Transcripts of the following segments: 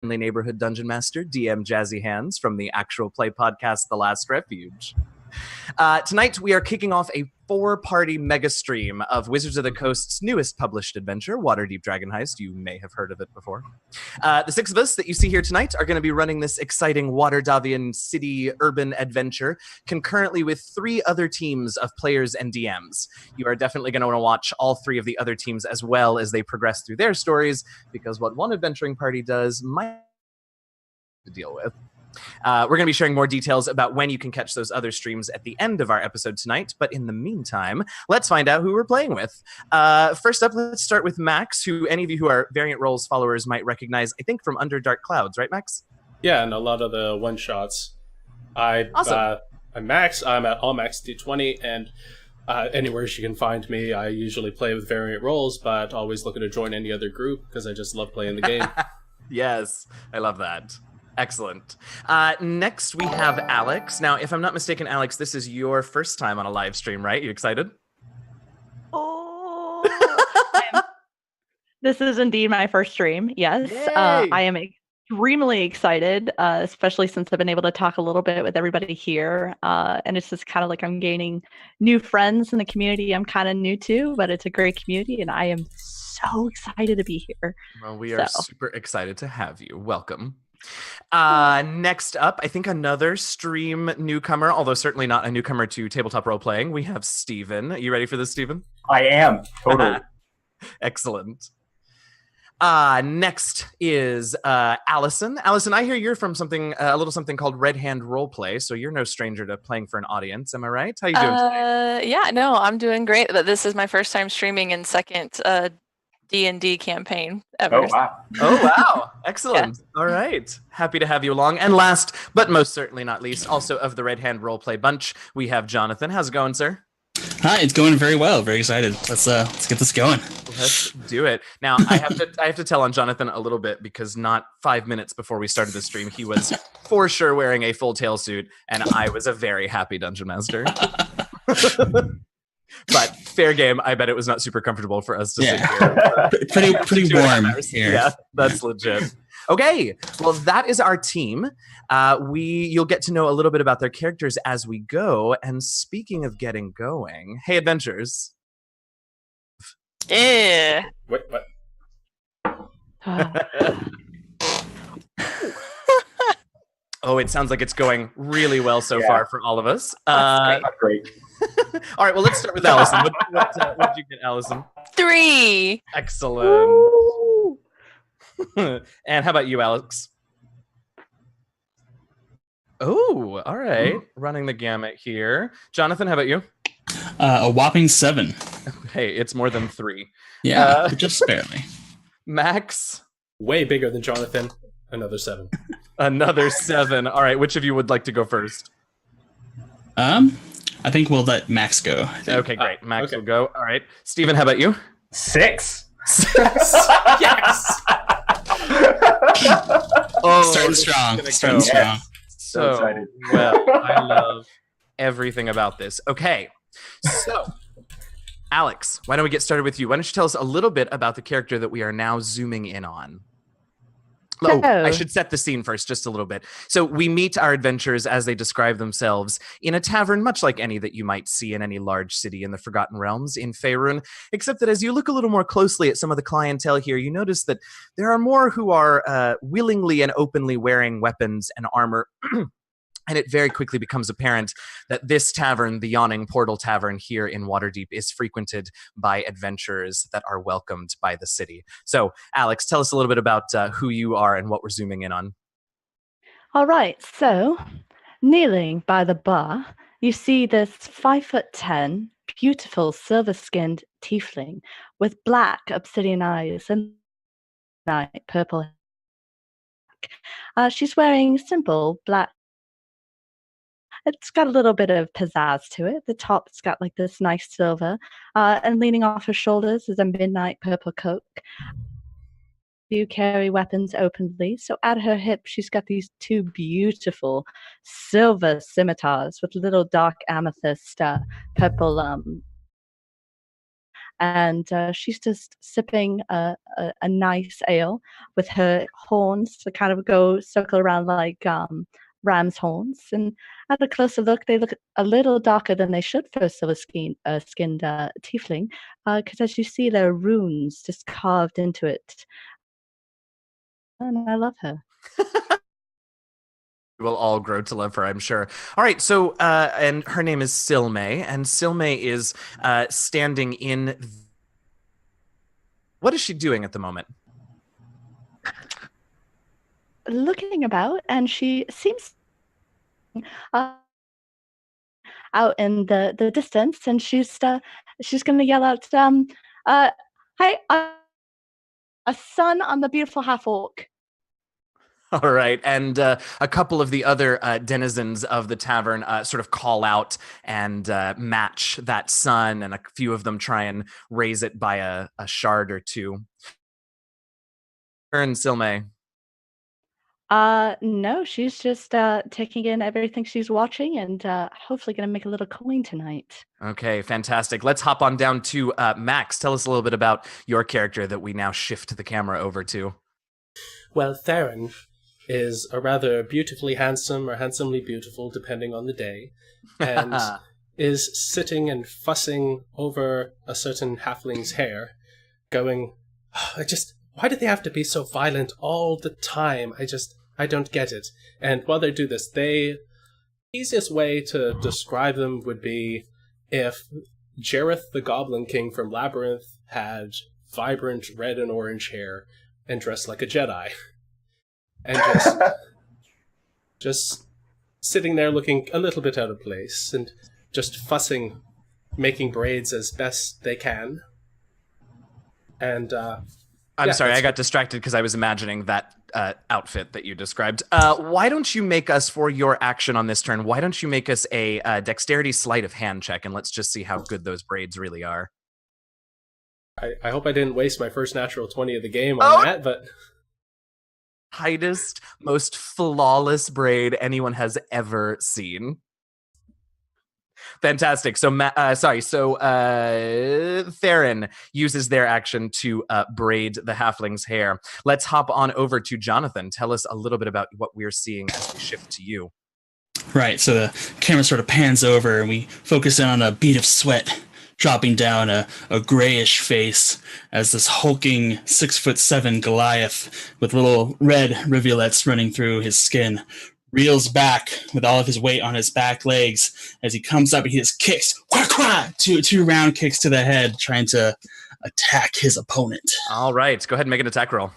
neighborhood dungeon master, DM Jazzy Hands from the actual play podcast, The Last Refuge. Tonight, we are kicking off a 4-party mega stream of Wizards of the Coast's newest published adventure, Waterdeep Dragon Heist. You may have heard of it before. The 6 of us that you see here tonight are going to be running this exciting Waterdavian city urban adventure concurrently with 3 other teams of players and DMs. You are definitely going to want to watch all 3 of the other teams as well as they progress through their stories, because what one adventuring party does might to deal with. We're going to be sharing more details about when you can catch those other streams at the end of our episode tonight. But in the meantime, let's find out who we're playing with. First up, let's start with Max, who any of you who are Variant Roles followers might recognize, I think, from Under Dark Clouds, right, Max? Yeah, and a lot of the one-shots. Awesome. I'm Max. I'm at allmaxd20, and anywhere you can find me. I usually play with Variant Roles, but always looking to join any other group because I just love playing the game. Yes, I love that. Excellent. Next, we have Alex. Now, if I'm not mistaken, Alex, this is your first time on a live stream, right? You excited? Oh, this is indeed my first stream. Yes, I am extremely excited, especially since I've been able to talk a little bit with everybody here. And it's just kind of like I'm gaining new friends in the community I'm kind of new to, but it's a great community, and I am so excited to be here. Well, we are super excited to have you. Welcome. Next up, I think another stream newcomer, although certainly not a newcomer to tabletop role playing. We have Steven. Are you ready for this, Steven? I am, totally. Excellent. Next is Allison. Allison, I hear you're from a little something called Red Hand Roleplay, so you're no stranger to playing for an audience. Am I right? How you doing today? Yeah, no, I'm doing great. This is my first time streaming in second D&D campaign ever. Oh, wow. Oh, wow. Excellent. Yeah. All right. Happy to have you along. And last, but most certainly not least, also of the Red Hand Roleplay bunch, we have Jonathan. How's it going, sir? Hi, it's going very well. Very excited. Let's get this going. Let's do it. Now, I have to tell on Jonathan a little bit, because not 5 minutes before we started the stream, he was for sure wearing a full tail suit, and I was a very happy dungeon master. But fair game. I bet it was not super comfortable for us to sit here. Pretty warm here. Yeah, that's legit. Okay, well, that is our team. You'll get to know a little bit about their characters as we go. And speaking of getting going, hey, adventurers. Yeah. What? Oh, it sounds like it's going really well so far for all of us. That's great. All right, well, let's start with Allison. What did you get, Allison? 3. Excellent. And how about you, Alex? Oh, all right. Running the gamut here. Jonathan, how about you? A whopping 7. Hey, it's more than 3. Yeah, just barely. Max? Way bigger than Jonathan. Another 7. Another 7. All right, which of you would like to go first? I think we'll let Max go. Okay, great. Max will go. All right. Steven, how about you? 6. Yes! Starting strong. So excited. Well, I love everything about this. Okay, so Alex, why don't we get started with you? Why don't you tell us a little bit about the character that we are now zooming in on? Oh, I should set the scene first just a little bit. So we meet our adventurers as they describe themselves in a tavern, much like any that you might see in any large city in the Forgotten Realms in Faerun, except that as you look a little more closely at some of the clientele here, you notice that there are more who are willingly and openly wearing weapons and armor. And it very quickly becomes apparent that this tavern, the Yawning Portal Tavern here in Waterdeep, is frequented by adventurers that are welcomed by the city. So, Alex, tell us a little bit about who you are and what we're zooming in on. All right, so kneeling by the bar, you see this 5'10", beautiful silver-skinned tiefling with black obsidian eyes and purple hair. She's wearing simple black. It's got a little bit of pizzazz to it. The top's got like this nice silver, and leaning off her shoulders is a midnight purple cloak. Do carry weapons openly, so at her hip she's got these 2 beautiful silver scimitars with little dark amethyst purple and she's just sipping a nice ale with her horns that kind of go circle around like ram's horns. And at a closer look, they look a little darker than they should for a skinned tiefling, because as you see, there are runes just carved into it. And I love her. We'll all grow to love her, I'm sure. All right, so, and her name is Silme, and Silme is standing in... What is she doing at the moment? Looking about, and she seems out in the distance, and she's going to yell out, "Hi, a son on the beautiful half-orc." All right, and a couple of the other denizens of the tavern sort of call out and match that sun, and a few of them try and raise it by a shard or two. Turn, Silme. No, she's just taking in everything she's watching, and hopefully going to make a little coin tonight. Okay, fantastic. Let's hop on down to Max. Tell us a little bit about your character that we now shift the camera over to. Well, Theron is a rather beautifully handsome or handsomely beautiful, depending on the day, and is sitting and fussing over a certain halfling's hair, going, why do they have to be so violent all the time? I don't get it. And while they do this, the easiest way to describe them would be if Jareth the Goblin King from Labyrinth had vibrant red and orange hair and dressed like a Jedi. And just sitting there looking a little bit out of place and just fussing, making braids as best they can. And I'm sorry, I got distracted because I was imagining that outfit that you described. Why don't you make us, for your action on this turn, why don't you make us a dexterity sleight of hand check, and let's just see how good those braids really are. I hope I didn't waste my first natural 20 of the game on that, but... Tightest, most flawless braid anyone has ever seen. Fantastic. So, Theron uses their action to braid the halfling's hair. Let's hop on over to Jonathan. Tell us a little bit about what we're seeing as we shift to you. Right. So the camera sort of pans over, and we focus in on a bead of sweat dropping down a grayish face as this hulking 6'7" Goliath with little red rivulets running through his skin reels back with all of his weight on his back legs. As he comes up, he just kicks, two round kicks to the head, trying to attack his opponent. All right, go ahead and make an attack roll.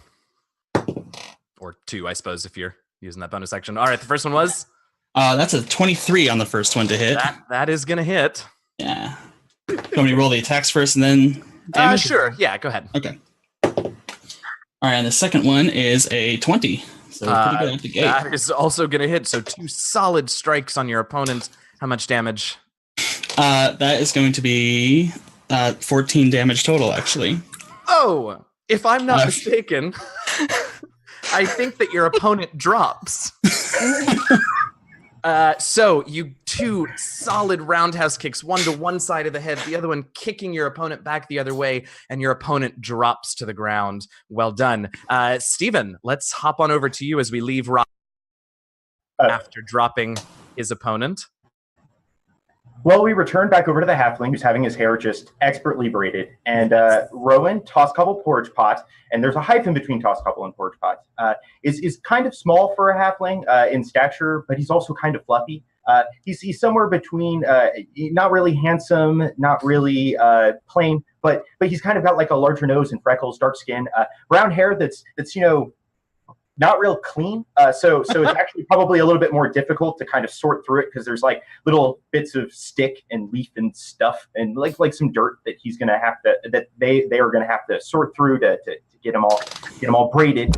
Or two, I suppose, if you're using that bonus action. All right, the first one was? That's a 23 on the first one to hit. That is going to hit. Yeah. You want me to roll the attacks first and then damage? Sure, yeah, go ahead. Okay. All right, and the second one is a 20. So pretty good at the gate. That is also going to hit. So 2 solid strikes on your opponent. How much damage? That is going to be 14 damage total, actually. Oh, if I'm not mistaken, I think that your opponent drops. So you 2 solid roundhouse kicks, one to one side of the head, the other one kicking your opponent back the other way, and your opponent drops to the ground. Well done. Steven, let's hop on over to you as we leave Rob after dropping his opponent. Well, we return back over to the halfling who's having his hair just expertly braided. And Rowan, Tosscouple Porridge Pot, and there's a hyphen between Tosscouple and Porridge Pot, is kind of small for a halfling in stature, but he's also kind of fluffy. He's somewhere between not really handsome, not really plain, but he's kind of got like a larger nose and freckles, dark skin, brown hair that's not real clean. So it's actually probably a little bit more difficult to kind of sort through it because there's like little bits of stick and leaf and stuff and like some dirt that he's gonna have to they are gonna have to sort through to get them all braided.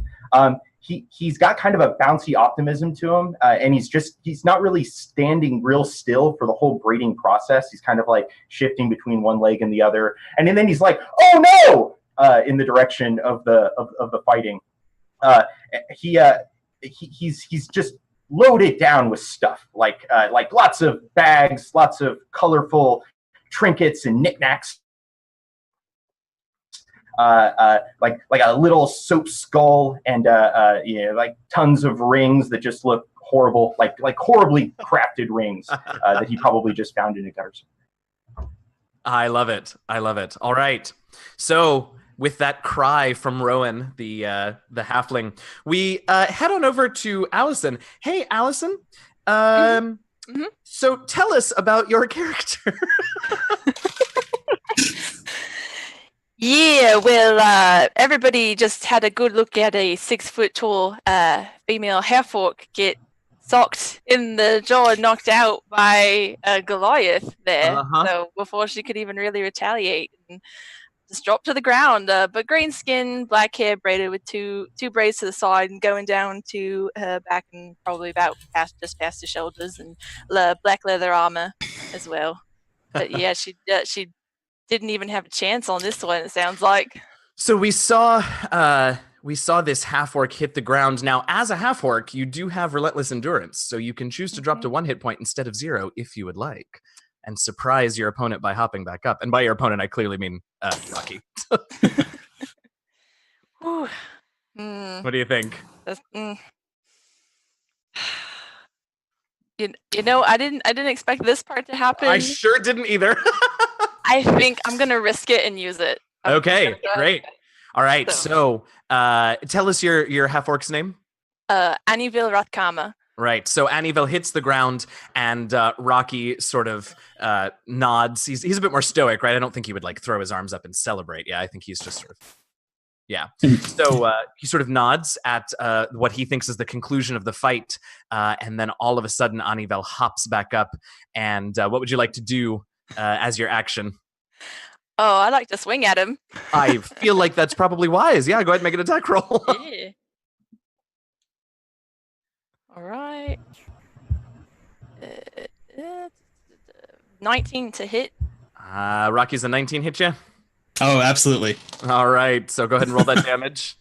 He's got kind of a bouncy optimism to him, and he's not really standing real still for the whole braiding process. He's kind of like shifting between one leg and the other, and then he's like, "Oh no!" In the direction of the fighting. He's just loaded down with stuff like lots of bags, lots of colorful trinkets and knickknacks. like a little soap skull and like tons of rings that just look horrible, like horribly crafted rings that he probably just found in a gutter. I love it. All right. So with that cry from Rowan, the halfling, we head on over to Allison. Hey, Allison. So tell us about your character. Yeah, well, everybody just had a good look at a 6-foot-tall female half-orc get socked in the jaw and knocked out by a Goliath there. So before she could even really retaliate, and just dropped to the ground. But green skin, black hair braided with two braids to the side and going down to her back and probably about just past the shoulders, and black leather armor as well. But yeah, she didn't even have a chance on this one, it sounds like. So we saw this half-orc hit the ground. Now, as a half-orc, you do have relentless endurance, so you can choose to drop to 1 hit point instead of 0 if you would like, and surprise your opponent by hopping back up. And by your opponent, I clearly mean Rocky. What do you think? You know, I didn't expect this part to happen. I sure didn't either. I think I'm gonna risk it and use it. Okay, great. All right, so tell us your half-orc's name. Anivil Ratkama. Right, so Anivil hits the ground, and Rocky sort of nods. He's a bit more stoic, right? I don't think he would like throw his arms up and celebrate. Yeah, I think he's just sort of, yeah. So he sort of nods at what he thinks is the conclusion of the fight, and then all of a sudden Anivil hops back up. And what would you like to do as your action? Oh, I'd like to swing at him. I feel like that's probably wise. Yeah, go ahead and make an attack roll. Yeah. All right. 19 to hit. Rocky's a 19 hit you? Oh, absolutely. All right, so go ahead and roll that damage.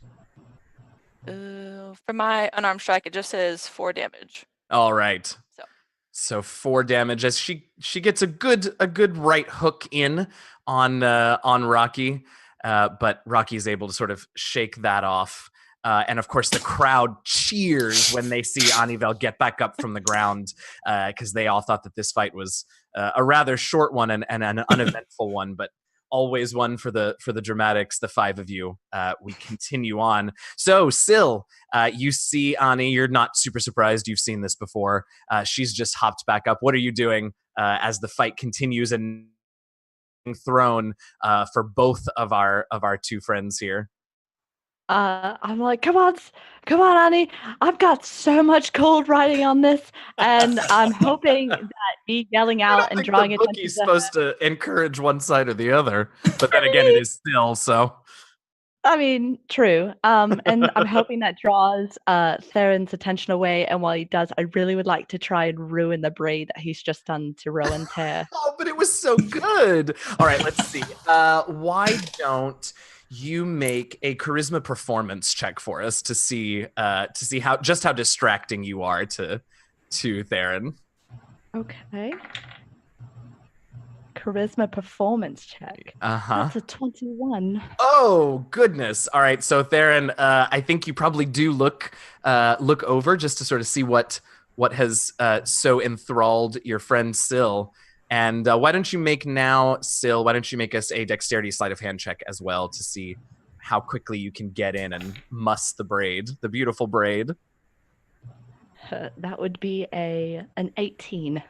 For my unarmed strike, it just says 4 damage. All right. So 4 damage as she gets a good right hook in on Rocky, but Rocky's able to sort of shake that off. And of course, the crowd cheers when they see Anivil get back up from the ground, because they all thought that this fight was a rather short one and an uneventful one, but always one for the dramatics. The 5 of you, we continue on. So, Syl, you see Ani. You're not super surprised. You've seen this before. She's just hopped back up. What are you doing as the fight continues and thrown for both of our 2 friends here? I'm like, come on, Annie. I've got so much cold writing on this, and I'm hoping that me yelling out and drawing attention. The bookie's supposed to encourage one side or the other, but then again, it is still so. I mean, true. And I'm hoping that draws Theron's attention away. And while he does, I really would like to try and ruin the braid that he's just done to Rowan's hair. Oh, but it was so good. All right, let's see. Why don't you make a charisma performance check for us to see how distracting you are to Theron? Okay. Charisma performance check. That's a 21. Oh goodness! All right, so Theron, I think you probably do look over just to sort of see what has so enthralled your friend Syl. And why don't you make now, Syl? Why don't you make us a dexterity sleight of hand check as well to see how quickly you can get in and muss the braid, the beautiful braid? That would be an 18.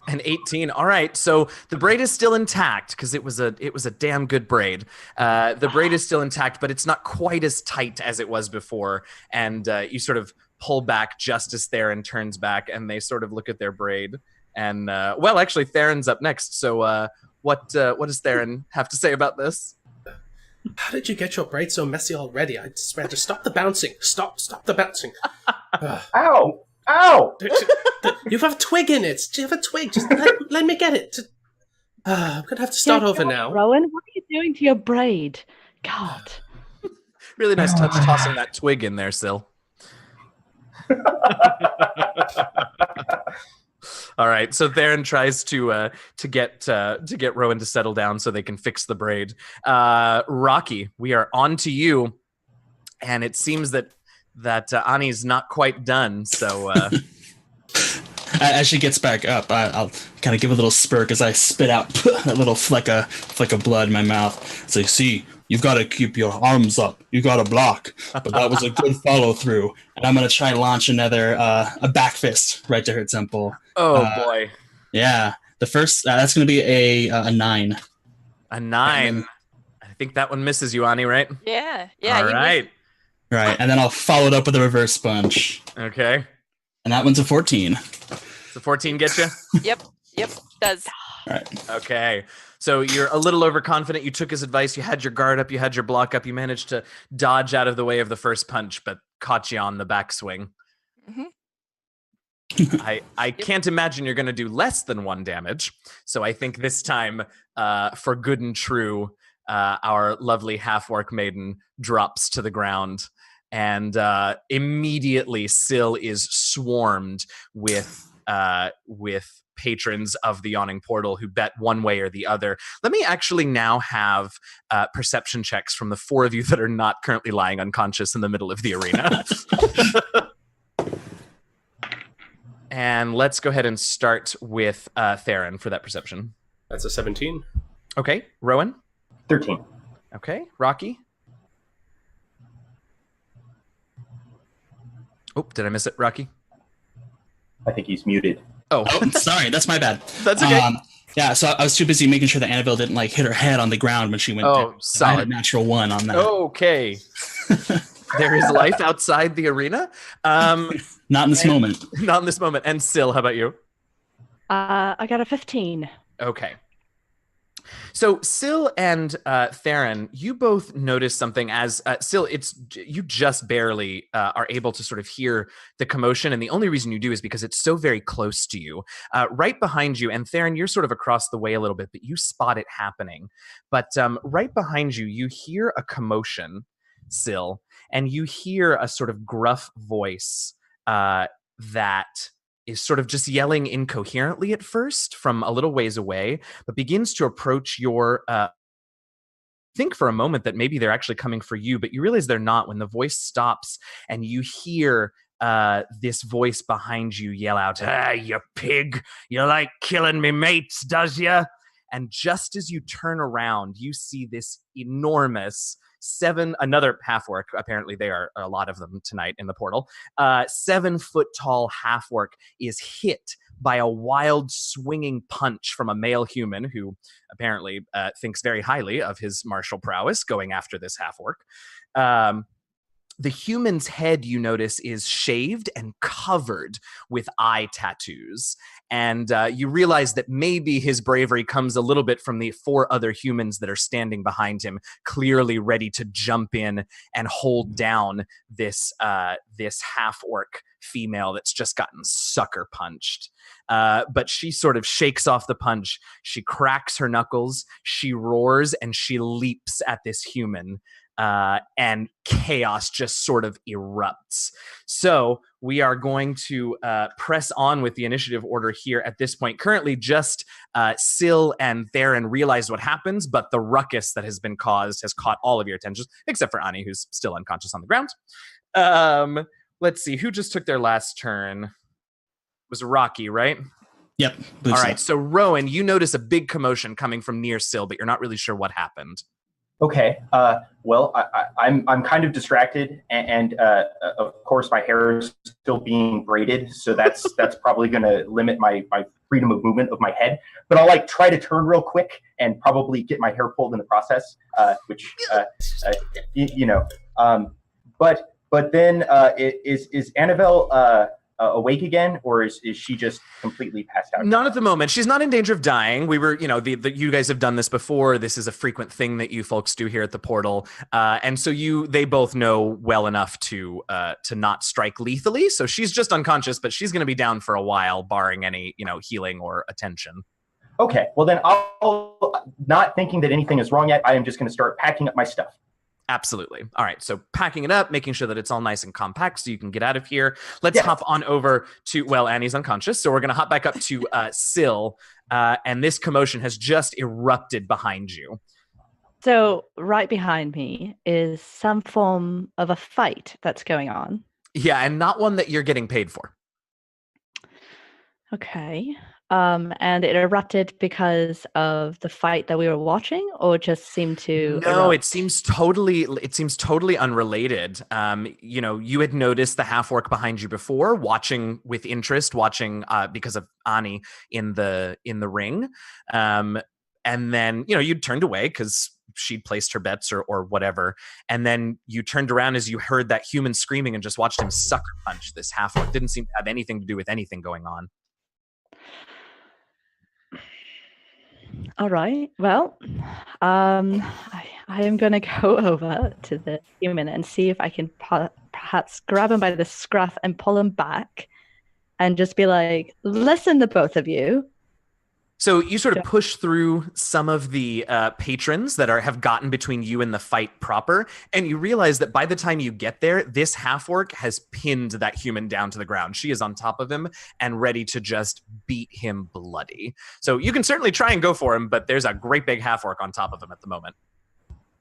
An 18. All right. So the braid is still intact because it was a damn good braid. The braid is still intact, but it's not quite as tight as it was before. And you sort of pull back just as Theron turns back, and they sort of look at their braid. And well, actually, Theron's up next. So what does Theron have to say about this? How did you get your braid so messy already? I swear, just stop the bouncing. Stop the bouncing. Ow! Ow! You have a twig in it. Do you have a twig? Just let me get it. I'm going to have to start over now. Rowan, what are you doing to your braid? God. Really nice touch tossing that twig in there, Syl. All right, so Theron tries to get Rowan to settle down so they can fix the braid. Rocky, we are on to you, and it seems that Ani's not quite done. So as she gets back up, I'll kind of give a little spurt as I spit out a little fleck of blood in my mouth. Say, see, you've got to keep your arms up. You got to block. But that was a good follow through. And I'm going to try and launch another a back fist right to her temple. Oh boy. Yeah. The first that's going to be a 9. A 9. I think that one misses you, Ani, right? Yeah. All right. Right. And then I'll follow it up with a reverse punch. Okay. And that one's a 14. So 14 get you? Yep, does. All right. Okay. So you're a little overconfident. You took his advice. You had your guard up. You had your block up. You managed to dodge out of the way of the first punch, but caught you on the backswing. Mm-hmm. I can't imagine you're going to do less than 1 damage. So I think this time, for good and true, our lovely half-orc maiden drops to the ground. And immediately Syl is swarmed with patrons of the Yawning Portal who bet one way or the other. Let me actually now have perception checks from the 4 of you that are not currently lying unconscious in the middle of the arena. And let's go ahead and start with Theron for that perception. That's a 17. Okay. Rowan? 13. Okay. Rocky? Oh, did I miss it, Rocky? I think he's muted. Oh, sorry, that's my bad. That's okay. Yeah, so I was too busy making sure that Annabelle didn't hit her head on the ground when she went down. So I had a natural 1 on that. Okay. There is life outside the arena. Not in this moment. Not in this moment. And Syl, how about you? I got a 15. Okay. So Syl and Theron, you both notice something as Syl, you just barely are able to sort of hear the commotion, and the only reason you do is because it's so very close to you. Right behind you, and Theron, you're sort of across the way a little bit, but you spot it happening. But right behind you, you hear a commotion, Syl, and you hear a sort of gruff voice that is sort of just yelling incoherently at first from a little ways away, but begins to approach your think for a moment that maybe they're actually coming for you, but you realize they're not when the voice stops and you hear this voice behind you yell out, you pig, you like killing me mates, does ya? And just as you turn around, you see this enormous another half-orc, apparently there are a lot of them tonight in the portal, 7-foot-tall half-orc is hit by a wild swinging punch from a male human who apparently thinks very highly of his martial prowess going after this half-orc. The human's head, you notice, is shaved and covered with eye tattoos. And you realize that maybe his bravery comes a little bit from the 4 other humans that are standing behind him, clearly ready to jump in and hold down this half-orc female that's just gotten sucker punched. But she sort of shakes off the punch. She cracks her knuckles, she roars, and she leaps at this human. And chaos just sort of erupts. So we are going to press on with the initiative order here at this point. Currently, just Syl and Theron realize what happens, but the ruckus that has been caused has caught all of your attention, except for Ani, who's still unconscious on the ground. Let's see, who just took their last turn? It was Rocky, right? Yep. All right, so Rowan, you notice a big commotion coming from near Syl, but you're not really sure what happened. Okay. Well, I'm kind of distracted, and of course my hair is still being braided, so that's probably going to limit my freedom of movement of my head. But I'll try to turn real quick and probably get my hair pulled in the process, which you know. But then is Annabelle awake again, or is she just completely passed out? Not at the moment. She's not in danger of dying. We were, you guys have done this before. This is a frequent thing that you folks do here at the portal, and so they both know well enough to not strike lethally. So she's just unconscious, but she's going to be down for a while, barring any healing or attention. Okay. Well, then I'll not thinking that anything is wrong yet. I am just going to start packing up my stuff. Absolutely. All right. So packing it up, making sure that it's all nice and compact so you can get out of here. Let's hop on over to, well, Annie's unconscious. So we're going to hop back up to Syl. And this commotion has just erupted behind you. So right behind me is some form of a fight that's going on. Yeah, and not one that you're getting paid for. Okay. And it erupted because of the fight that we were watching, or just seemed to No, erupt? it seems totally unrelated. You had noticed the half-orc behind you before, watching with interest, because of Ani in the ring. And then, you'd turned away because she'd placed her bets or whatever. And then you turned around as you heard that human screaming and just watched him sucker punch this half-orc. Didn't seem to have anything to do with anything going on. All right. Well, I am going to go over to the human and see if I can perhaps grab him by the scruff and pull him back and just be like, listen, the both of you. So you sort of push through some of the patrons that have gotten between you and the fight proper, and you realize that by the time you get there, this half-orc has pinned that human down to the ground. She is on top of him and ready to just beat him bloody. So you can certainly try and go for him, but there's a great big half-orc on top of him at the moment.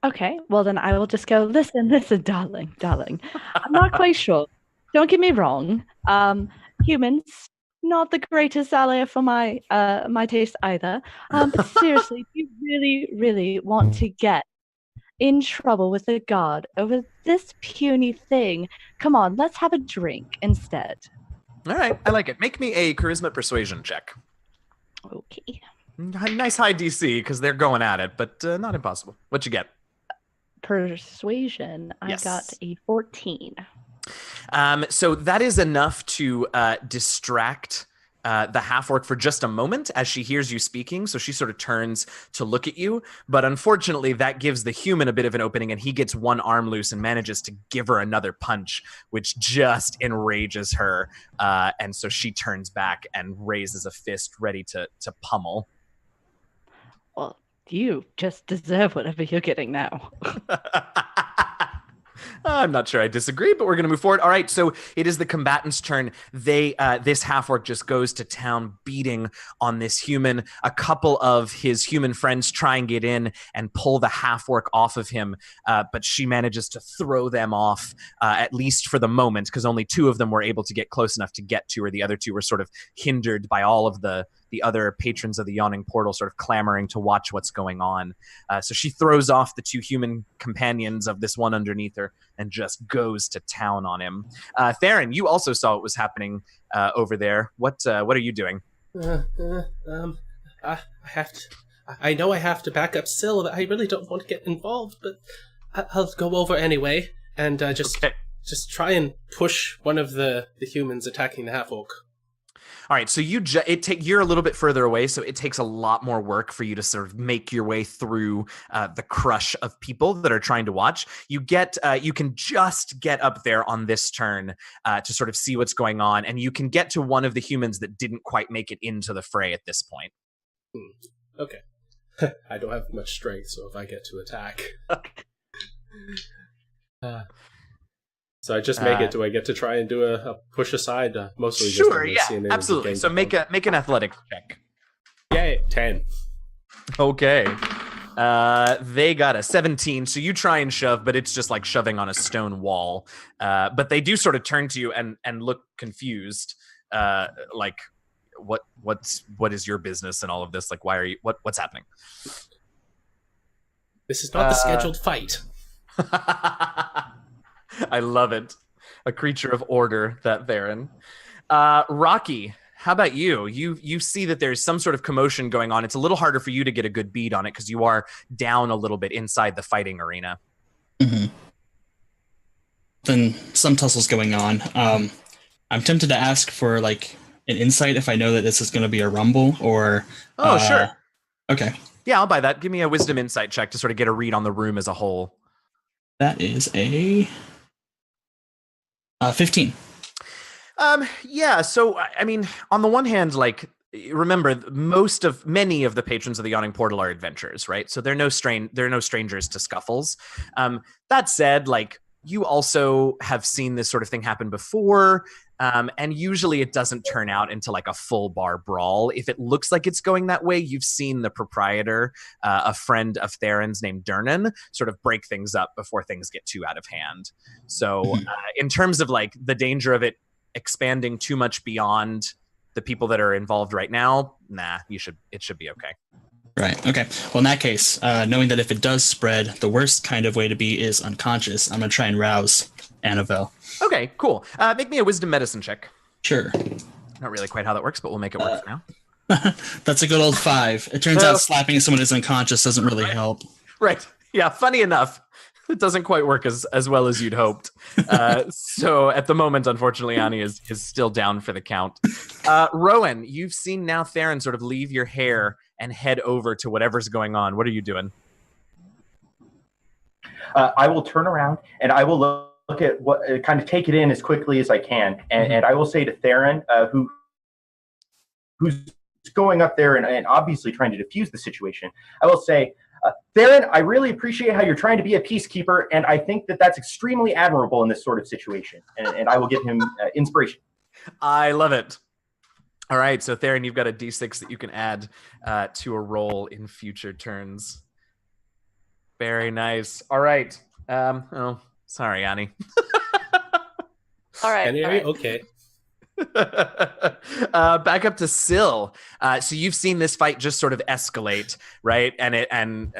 Okay, well then I will just go, listen, darling. I'm not quite sure. Don't get me wrong. Humans, not the greatest ally for my taste either. But seriously, if you really, really want to get in trouble with the god over this puny thing, come on, let's have a drink instead. All right, I like it. Make me a charisma persuasion check. Okay. Nice high DC because they're going at it, but not impossible. What'd you get? Persuasion. Yes. I got a 14. So that is enough to distract the half-orc for just a moment as she hears you speaking. So she sort of turns to look at you. But unfortunately, that gives the human a bit of an opening, and he gets one arm loose and manages to give her another punch, which just enrages her. And so she turns back and raises a fist ready to pummel. Well, you just deserve whatever you're getting now. I'm not sure I disagree, but we're going to move forward. All right, so it is the combatants' turn. This half-orc just goes to town, beating on this human. A couple of his human friends try and get in and pull the half-orc off of him, but she manages to throw them off, at least for the moment, because only two of them were able to get close enough to get to her. The other two were sort of hindered by all of the other patrons of the Yawning Portal sort of clamoring to watch what's going on. So she throws off the two human companions of this one underneath her and just goes to town on him. Theron, you also saw what was happening over there. What are you doing? I have to. I know I have to back up Syl. I really don't want to get involved, but I'll go over anyway and just try and push one of the humans attacking the half-orc. All right, so you're a little bit further away, so it takes a lot more work for you to sort of make your way through the crush of people that are trying to watch. You can just get up there on this turn to sort of see what's going on, and you can get to one of the humans that didn't quite make it into the fray at this point. Okay. I don't have much strength, so if I get to attack... So I just make it. Do I get to try and do a push aside? Mostly sure, just yeah, absolutely. So make an athletics check. Yay, 10. Okay. They got a 17, so you try and shove, but it's just like shoving on a stone wall. But they do sort of turn to you and look confused. Like, what is your business and all of this? Like, why are you? What's happening? This is not the scheduled fight. I love it. A creature of order, that Theron. Rocky, how about you? You see that there's some sort of commotion going on. It's a little harder for you to get a good bead on it because you are down a little bit inside the fighting arena. Mm-hmm. Then some tussle's going on. I'm tempted to ask for like an insight if I know that this is going to be a rumble or... Sure. Okay. Yeah, I'll buy that. Give me a wisdom insight check to sort of get a read on the room as a whole. That is a 15. Yeah, so, I mean, on the one hand, like, remember, many of the patrons of the Yawning Portal are adventurers, right? So they're no strangers to scuffles. That said, like, you also have seen this sort of thing happen before, and usually it doesn't turn out into like a full bar brawl. If it looks like it's going that way, you've seen the proprietor, a friend of Theron's named Durnan, sort of break things up before things get too out of hand. So in terms of like the danger of it expanding too much beyond the people that are involved right now, it should be okay. Right. Okay. Well, in that case, knowing that if it does spread, the worst kind of way to be is unconscious, I'm going to try and rouse Annabelle. Okay, cool. Make me a wisdom medicine check. Sure. Not really quite how that works, but we'll make it work for now. That's a good old 5. It turns out slapping someone who's unconscious doesn't really help. Right. Yeah, funny enough, it doesn't quite work as well as you'd hoped. So at the moment, unfortunately, Ani is still down for the count. Rowan, you've seen now Theron sort of leave your hair and head over to whatever's going on. What are you doing? I will turn around and I will look at what, kind of take it in as quickly as I can. And I will say to Theron, who's going up there and obviously trying to defuse the situation, I will say, Theron, I really appreciate how you're trying to be a peacekeeper, and I think that that's extremely admirable in this sort of situation. And I will give him inspiration. I love it. All right, so Theron, you've got a d6 that you can add to a roll in future turns. Very nice. All right. Oh, sorry, Ani. All right. Anyway, okay. Back up to Syl. So you've seen this fight just sort of escalate, right? And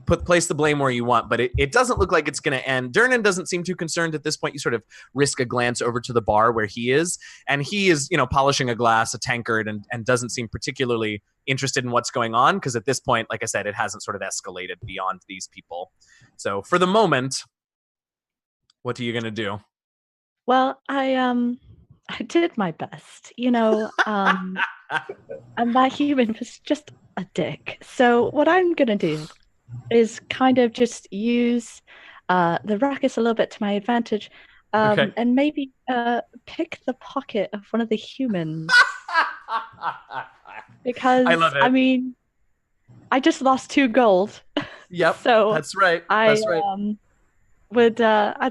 place the blame where you want, but it doesn't look like it's going to end. Durnan doesn't seem too concerned at this point. You sort of risk a glance over to the bar where he is, and he is, polishing a glass, a tankard, and doesn't seem particularly interested in what's going on, because at this point, like I said, it hasn't sort of escalated beyond these people. So for the moment, what are you going to do? Well, I did my best, and that human was just a dick. So what I'm going to do is kind of just use the ruckus a little bit to my advantage, and maybe pick the pocket of one of the humans. Because, I love it. I mean, I just lost 2 gold. Yep, so that's right. I'd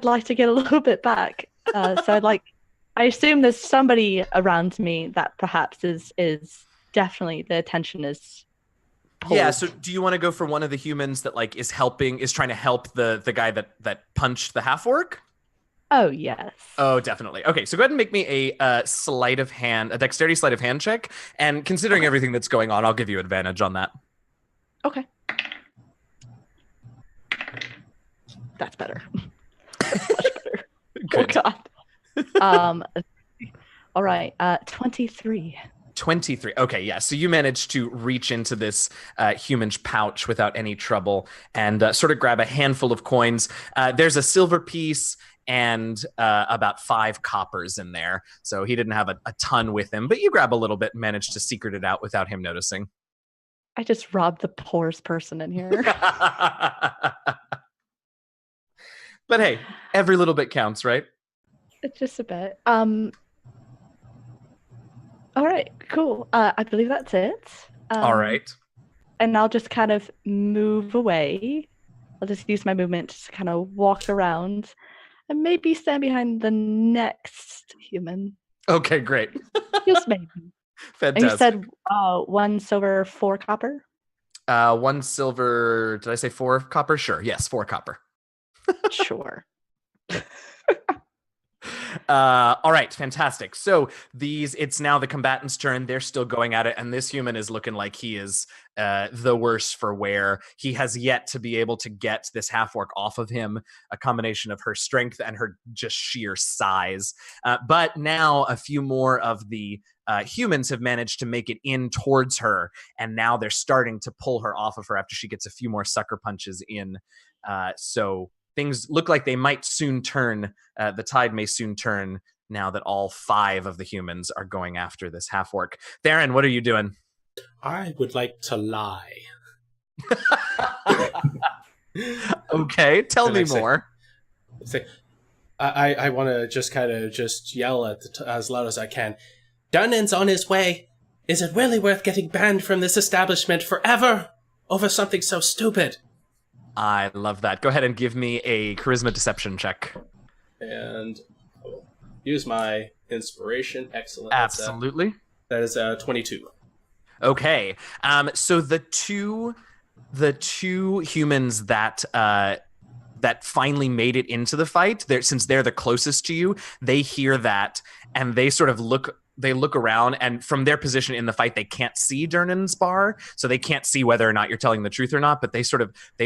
like to get a little bit back. I assume there's somebody around me that perhaps is definitely the attention is pulled. Yeah, so do you want to go for one of the humans that like is trying to help the guy that punched the half-orc? Oh, yes. Oh, definitely. Okay, so go ahead and make me a dexterity sleight of hand check, and considering everything that's going on, I'll give you advantage on that. Okay. That's better. That's much better. Good. Oh, God. All right. 23. 23. Okay, yeah. So you managed to reach into this human's pouch without any trouble and sort of grab a handful of coins. There's a silver piece and about 5 coppers in there. So he didn't have a ton with him, but you grab a little bit and managed to secret it out without him noticing. I just robbed the poorest person in here. But hey, every little bit counts, right? Just a bit. All right, cool. I believe that's it. All right. And I'll just kind of move away. I'll just use my movement to kind of walk around and maybe stand behind the next human. Okay, great. Just maybe. Fantastic. And you said 1 silver, 4 copper? 1 silver, did I say 4 copper? Sure, yes, 4 copper. Sure. All right, fantastic. So it's now the combatants' turn. They're still going at it, and this human is looking like he is the worse for wear. He has yet to be able to get this half-orc off of him, a combination of her strength and her just sheer size. But now a few more of the humans have managed to make it in towards her, and now they're starting to pull her off of her after she gets a few more sucker punches in. So things look like they might soon turn. The tide may soon turn now that all 5 of the humans are going after this half-orc. Theron, what are you doing? I would like to lie. Okay, tell me more. I want to just kind of just yell at as loud as I can. Dunnan's on his way. Is it really worth getting banned from this establishment forever over something so stupid? I love that. Go ahead and give me a charisma deception check. And I'll use my inspiration. Excellent. Absolutely. That is 22. Okay. So the two humans that finally made it into the fight, since they're the closest to you, they hear that and they sort of look around, and from their position in the fight, they can't see Dernan's bar, so they can't see whether or not you're telling the truth or not, but they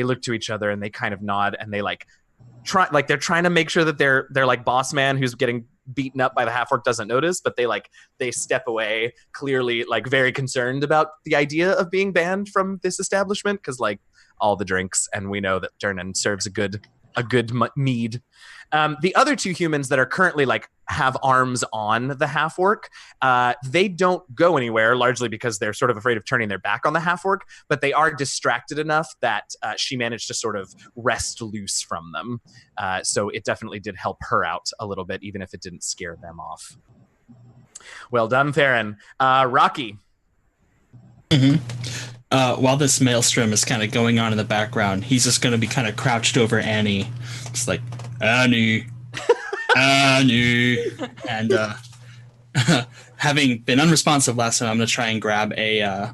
look to each other and they kind of nod, and they they're trying to make sure that their like boss man who's getting beaten up by the half-orc doesn't notice, but they step away, clearly like very concerned about the idea of being banned from this establishment, because like all the drinks, and we know that Dernan serves a good mead. The other two humans that are currently like have arms on the half-orc, they don't go anywhere, largely because they're sort of afraid of turning their back on the half-orc, but they are distracted enough that she managed to sort of wrest loose from them. So it definitely did help her out a little bit, even if it didn't scare them off. Well done, Theron. Rocky. Mm-hmm. While this maelstrom is kind of going on in the background, he's just going to be kind of crouched over Annie. It's like, Annie. Annie. And having been unresponsive last time, I'm going to try and grab a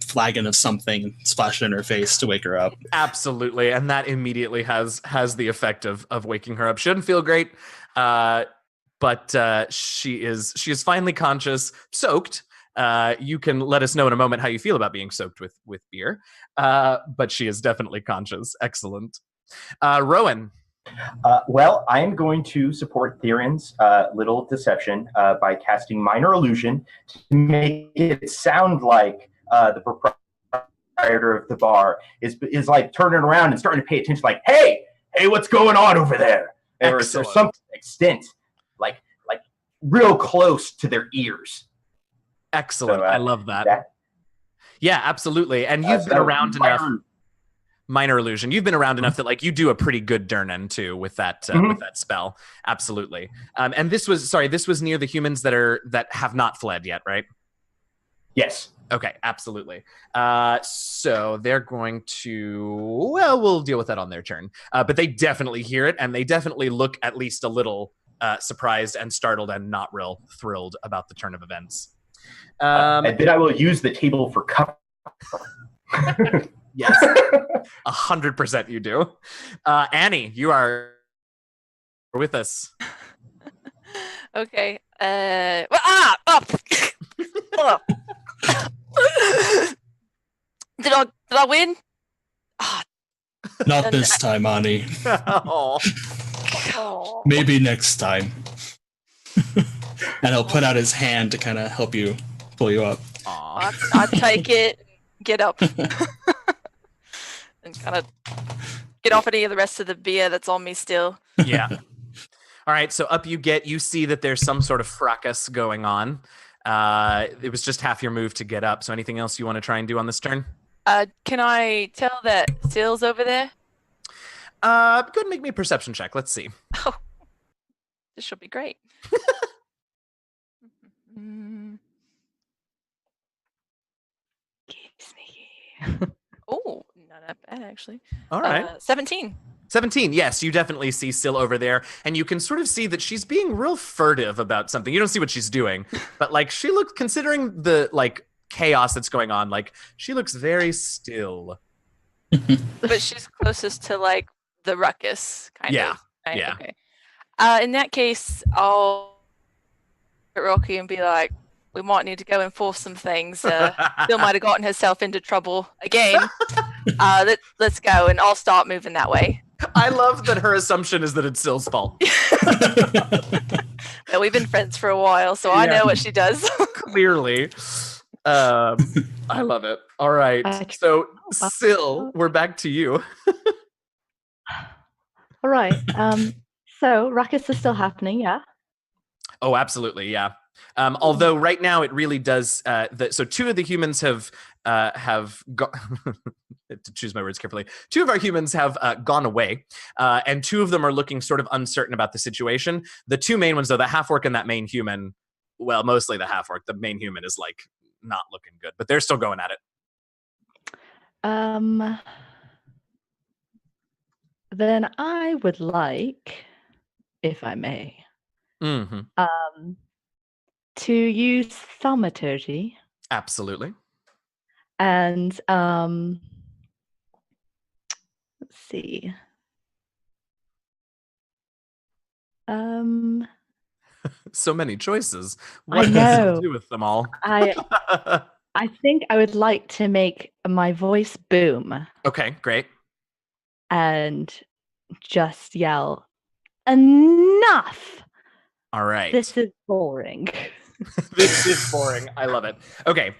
flagon of something and splash it in her face to wake her up. Absolutely. And that immediately has the effect of waking her up. She doesn't feel great, but she is finally conscious, soaked. You can let us know in a moment how you feel about being soaked with beer. But she is definitely conscious. Excellent. Rowan. Well, I am going to support Theron's little deception by casting Minor Illusion to make it sound like the proprietor of the bar is like turning around and starting to pay attention, like, hey, what's going on over there? Or some extent, like real close to their ears. Excellent. So, I love that. Yeah, absolutely. And you've been around enough. Minor Illusion. You've been around enough that like you do a pretty good Dernan too with that spell. Absolutely. And this was near the humans that have not fled yet, right? Yes. Okay, absolutely. So they're going to, well, we'll deal with that on their turn. But they definitely hear it, and they definitely look at least a little surprised and startled and not real thrilled about the turn of events. And then I will use the table for cover. Yes, 100% you do. Annie, you are with us. Okay. Did I win? Not this time, Annie. Oh. Maybe next time. And he'll put out his hand to kind of help you pull you up. I'll take it, get up, and kind of get off any of the rest of the beer that's on me still. Yeah. All right, so up you get. You see that there's some sort of fracas going on. It was just half your move to get up. So anything else you want to try and do on this turn? Can I tell that Sill's over there? Go ahead and make me a perception check. Let's see. Oh, this should be great. Sneaky. Oh, not that bad actually. All right. 17. 17. Yes, you definitely see Sill over there, and you can sort of see that she's being real furtive about something. You don't see what she's doing, but like she looks, considering the like chaos that's going on, like she looks very still. But she's closest to like the ruckus kind of. Right? Yeah. Okay. In that case, I'll look at Rocky and be like, we might need to go enforce some things. Sill might have gotten herself into trouble again. Let's go, and I'll start moving that way. I love that her assumption is that it's Sill's fault. Well, we've been friends for a while, so I know what she does. Clearly. I love it. All right. So, Sill, we're back to you. All right. So, ruckus is still happening, yeah? Oh, absolutely, yeah. Although right now it really does. So two of the humans have to choose my words carefully. Two of our humans have gone away, and two of them are looking sort of uncertain about the situation. The two main ones, though, the half-orc and that main human, well, mostly the half-orc. The main human is like not looking good, but they're still going at it. Then I would like, if I may, Mm-hmm. to use thaumaturgy. Absolutely. And let's see. So many choices. I What does know. it do with them all? I think I would like to make my voice boom Okay, great. and just yell, "Enough! All right. This is boring." This is boring. I love it. Okay,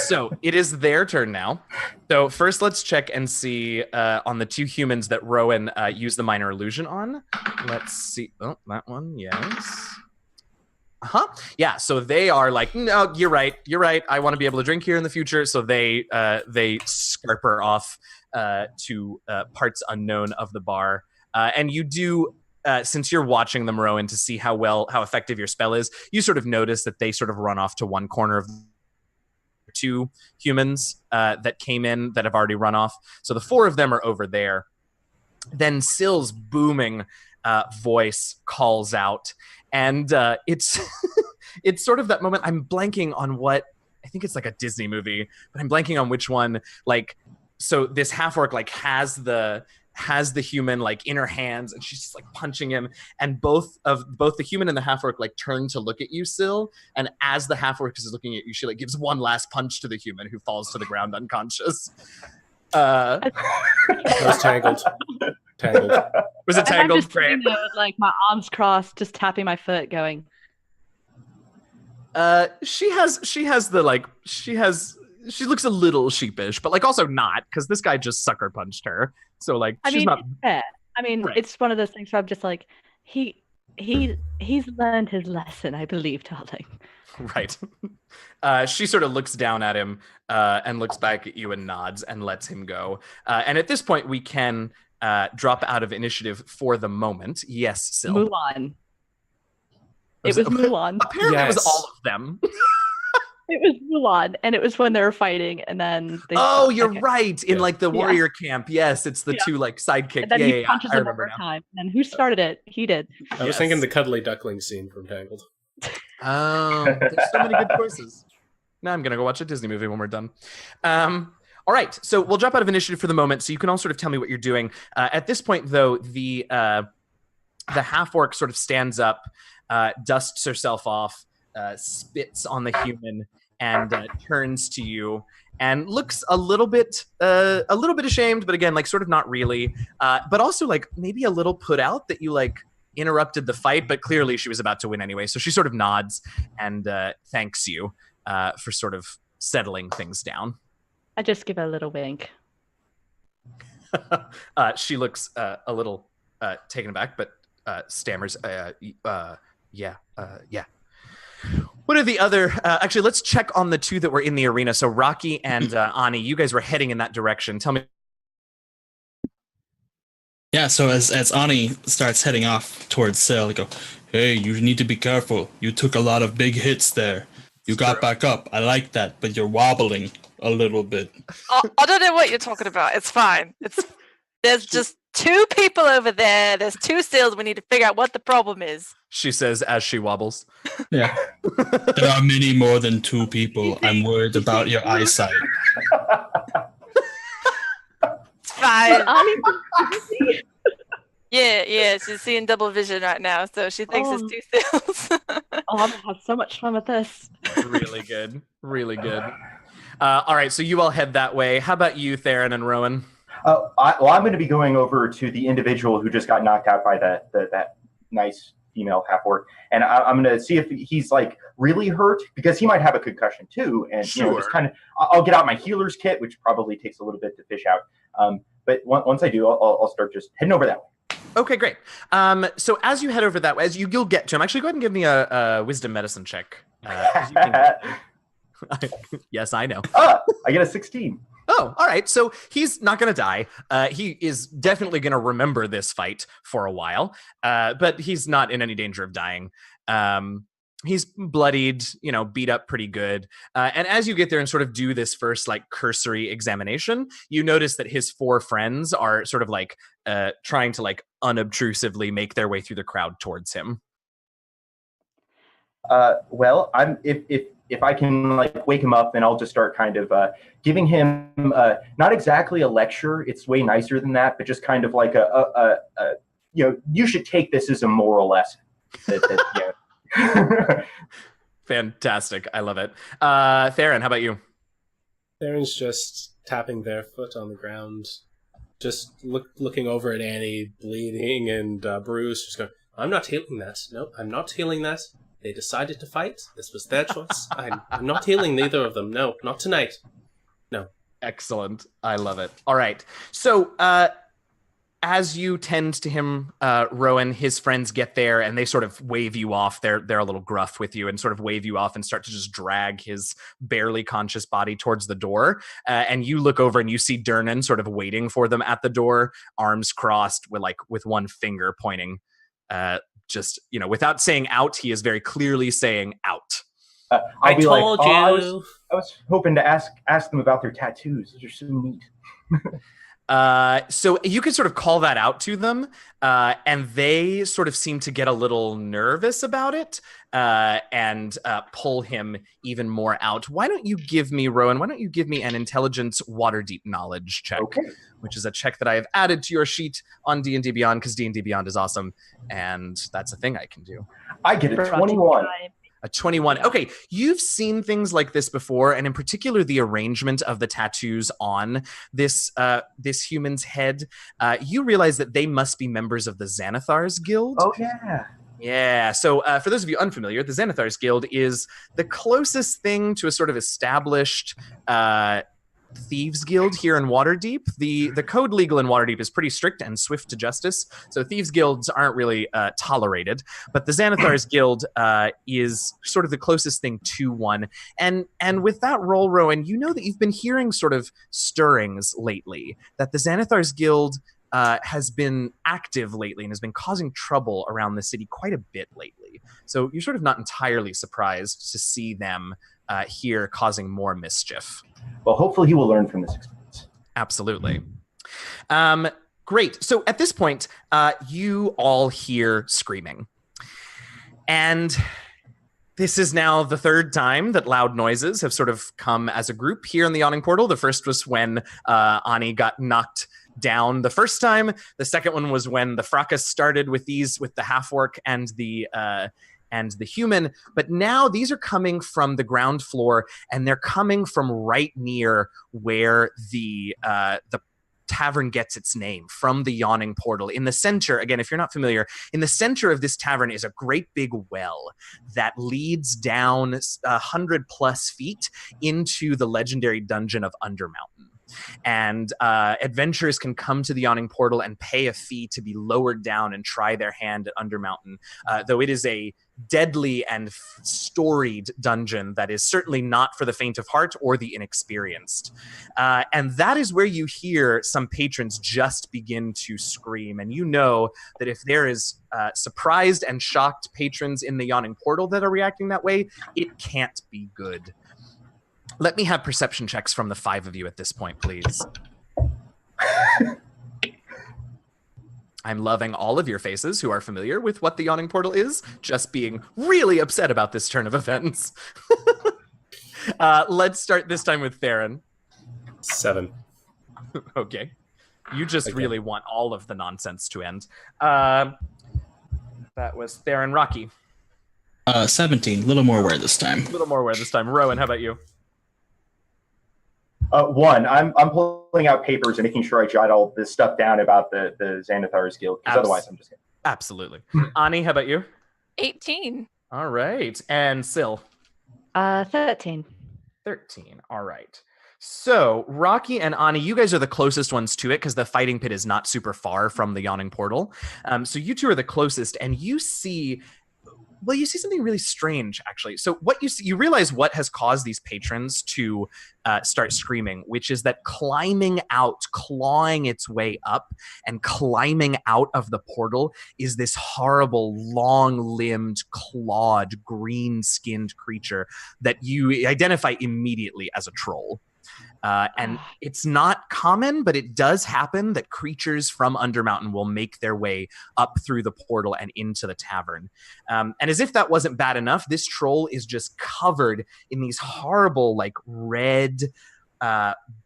so it is their turn now. So first, let's check and see on the two humans that Rowan used the minor illusion on. Let's see. Oh, that one, yes. Yeah. So they are like, no, you're right. You're right. I want to be able to drink here in the future. So they scarper off to parts unknown of the bar, and you do. Since you're watching them, Rowan, to see how effective your spell is, you sort of notice that they sort of run off to one corner of two humans that came in that have already run off. So the four of them are over there. Then Sill's booming voice calls out, and it's it's sort of that moment. I'm blanking on what, I think it's like a Disney movie, but I'm blanking on which one. Like, so this half orc like has the human like in her hands, and she's just like punching him, and both the human and the half orc like turn to look at you, Sill, and as the half orc is looking at you, she like gives one last punch to the human, who falls to the ground unconscious. It was tangled. Was it tangled? I'm just sitting there with like my arms crossed, just tapping my foot, going. She looks a little sheepish, but like also not, because this guy just sucker punched her. So like she's not fair. I mean, right. It's one of those things where I'm just like, he's learned his lesson, I believe, darling. Right. She sort of looks down at him and looks back at you and nods and lets him go. And at this point, we can drop out of initiative for the moment. Yes, Sill. Mulan. It was Mulan. Apparently, yes. It was all of them. It was Mulan, and it was when they were fighting, and then they you're right. In like the warrior camp. Yes, it's the two like sidekicks. And then he punches him over time. And who started it? He did. I was thinking the cuddly duckling scene from Tangled. Oh, there's so many good choices. Now I'm gonna go watch a Disney movie when we're done. All right, so we'll drop out of initiative for the moment, so you can all sort of tell me what you're doing. At this point, though, the half orc sort of stands up, dusts herself off, spits on the human, and turns to you and looks a little bit ashamed, but again, like sort of not really, but also like maybe a little put out that you like interrupted the fight, but clearly she was about to win anyway. So she sort of nods and thanks you for sort of settling things down. I just give her a little wink. She looks a little taken aback, but stammers, yeah. What are the other... actually, let's check on the two that were in the arena. So Rocky and Ani, you guys were heading in that direction. Tell me. Yeah, so as Ani starts heading off towards Sill, they go, hey, you need to be careful. You took a lot of big hits there. You got back up. I like that, but you're wobbling a little bit. I don't know what you're talking about. It's fine. There's just two people over there. There's two Sills. We need to figure out what the problem is. She says as she wobbles. Yeah. There are many more than two people. I'm worried about your eyesight. It's fine. Yeah, she's seeing double vision right now, so she thinks it's two Sills. I'm gonna have so much fun with this. Really good. Really good. All right, so you all head that way. How about you, Theron and Rowan? I'm going to be going over to the individual who just got knocked out by that nice female half orc, and I'm going to see if he's like really hurt, because he might have a concussion too. And sure. Just kind of, I'll get out my healer's kit, which probably takes a little bit to fish out. But once I do, I'll start just heading over that way. Okay, great. So as you head over that way, you'll get to him. Actually, go ahead and give me a wisdom medicine check. Yes, I know. I get a 16. Oh, all right. So he's not going to die. He is definitely going to remember this fight for a while, but he's not in any danger of dying. He's bloodied, beat up pretty good. And as you get there and sort of do this first like cursory examination, you notice that his 4 friends are sort of like trying to like unobtrusively make their way through the crowd towards him. Well, if I can like wake him up, then I'll just start kind of giving him not exactly a lecture. It's way nicer than that, but just kind of like you should take this as a moral lesson. Fantastic. I love it. Theron, how about you? Theron's just tapping barefoot on the ground, just looking over at Annie, bleeding and bruised, just going, I'm not healing that. No, I'm not healing that. They decided to fight. This was their choice. I'm not healing neither of them. No, not tonight. No. Excellent. I love it. All right. So, as you tend to him, Rowan, his friends get there and they sort of wave you off. They're a little gruff with you and sort of wave you off and start to just drag his barely conscious body towards the door. And you look over and you see Durnan sort of waiting for them at the door, arms crossed with one finger pointing. Without saying out, he is very clearly saying out. I told you. I was hoping to ask them about their tattoos. Those are so neat. So you could sort of call that out to them, and they sort of seem to get a little nervous about it and pull him even more out. Why don't you give me, Rowan, an intelligence Waterdeep knowledge check, okay, which is a check that I have added to your sheet on D&D Beyond because D&D Beyond is awesome, and that's a thing I can do. I get a 21. A 21. Okay, you've seen things like this before, and in particular, the arrangement of the tattoos on this human's head. You realize that they must be members of the Xanathar's Guild. Oh, yeah. Yeah, so for those of you unfamiliar, the Xanathar's Guild is the closest thing to a sort of established thieves guild here in Waterdeep. The code legal in Waterdeep is pretty strict and swift to justice, so thieves guilds aren't really tolerated, but the Xanathar's Guild is sort of the closest thing to one. And with that role, Rowan, you know that you've been hearing sort of stirrings lately, that the Xanathar's Guild has been active lately and has been causing trouble around the city quite a bit lately. So you're sort of not entirely surprised to see them here causing more mischief. Well, hopefully he will learn from this experience. Absolutely. Great. So at this point, you all hear screaming. And this is now the 3rd time that loud noises have sort of come as a group here in the Yawning Portal. The first was when Ani got knocked down the first time. The second one was when the fracas started with the half-orc and the human, but now these are coming from the ground floor, and they're coming from right near where the tavern gets its name, from the Yawning Portal. In the center, again, if you're not familiar, in the center of this tavern is a great big well that leads down 100+ feet into the legendary dungeon of Undermountain. And adventurers can come to the Yawning Portal and pay a fee to be lowered down and try their hand at Undermountain, though it is a deadly and storied dungeon that is certainly not for the faint of heart or the inexperienced. And that is where you hear some patrons just begin to scream. And you know that if there is surprised and shocked patrons in the Yawning Portal that are reacting that way, it can't be good. Let me have perception checks from the 5 of you at this point, please. I'm loving all of your faces who are familiar with what the Yawning Portal is, just being really upset about this turn of events. Let's start this time with Theron. 7. Okay. You just really want all of the nonsense to end. That was Theron. Rocky. 17. A little more aware this time. Rowan, how about you? 1. I'm pulling out papers and making sure I jot all this stuff down about the Xanathar's Guild, because otherwise I'm just kidding. Absolutely. Ani, how about you? 18. All right. And Sil? 13. 13. All right. So Rocky and Ani, you guys are the closest ones to it because the fighting pit is not super far from the Yawning Portal. So you two are the closest, and you see Well, you see something really strange, actually. So what you see, you realize what has caused these patrons to start screaming, which is that climbing out, clawing its way up, and climbing out of the portal is this horrible, long-limbed, clawed, green-skinned creature that you identify immediately as a troll. And it's not common, but it does happen that creatures from Undermountain will make their way up through the portal and into the tavern. And as if that wasn't bad enough, this troll is just covered in these horrible, like, red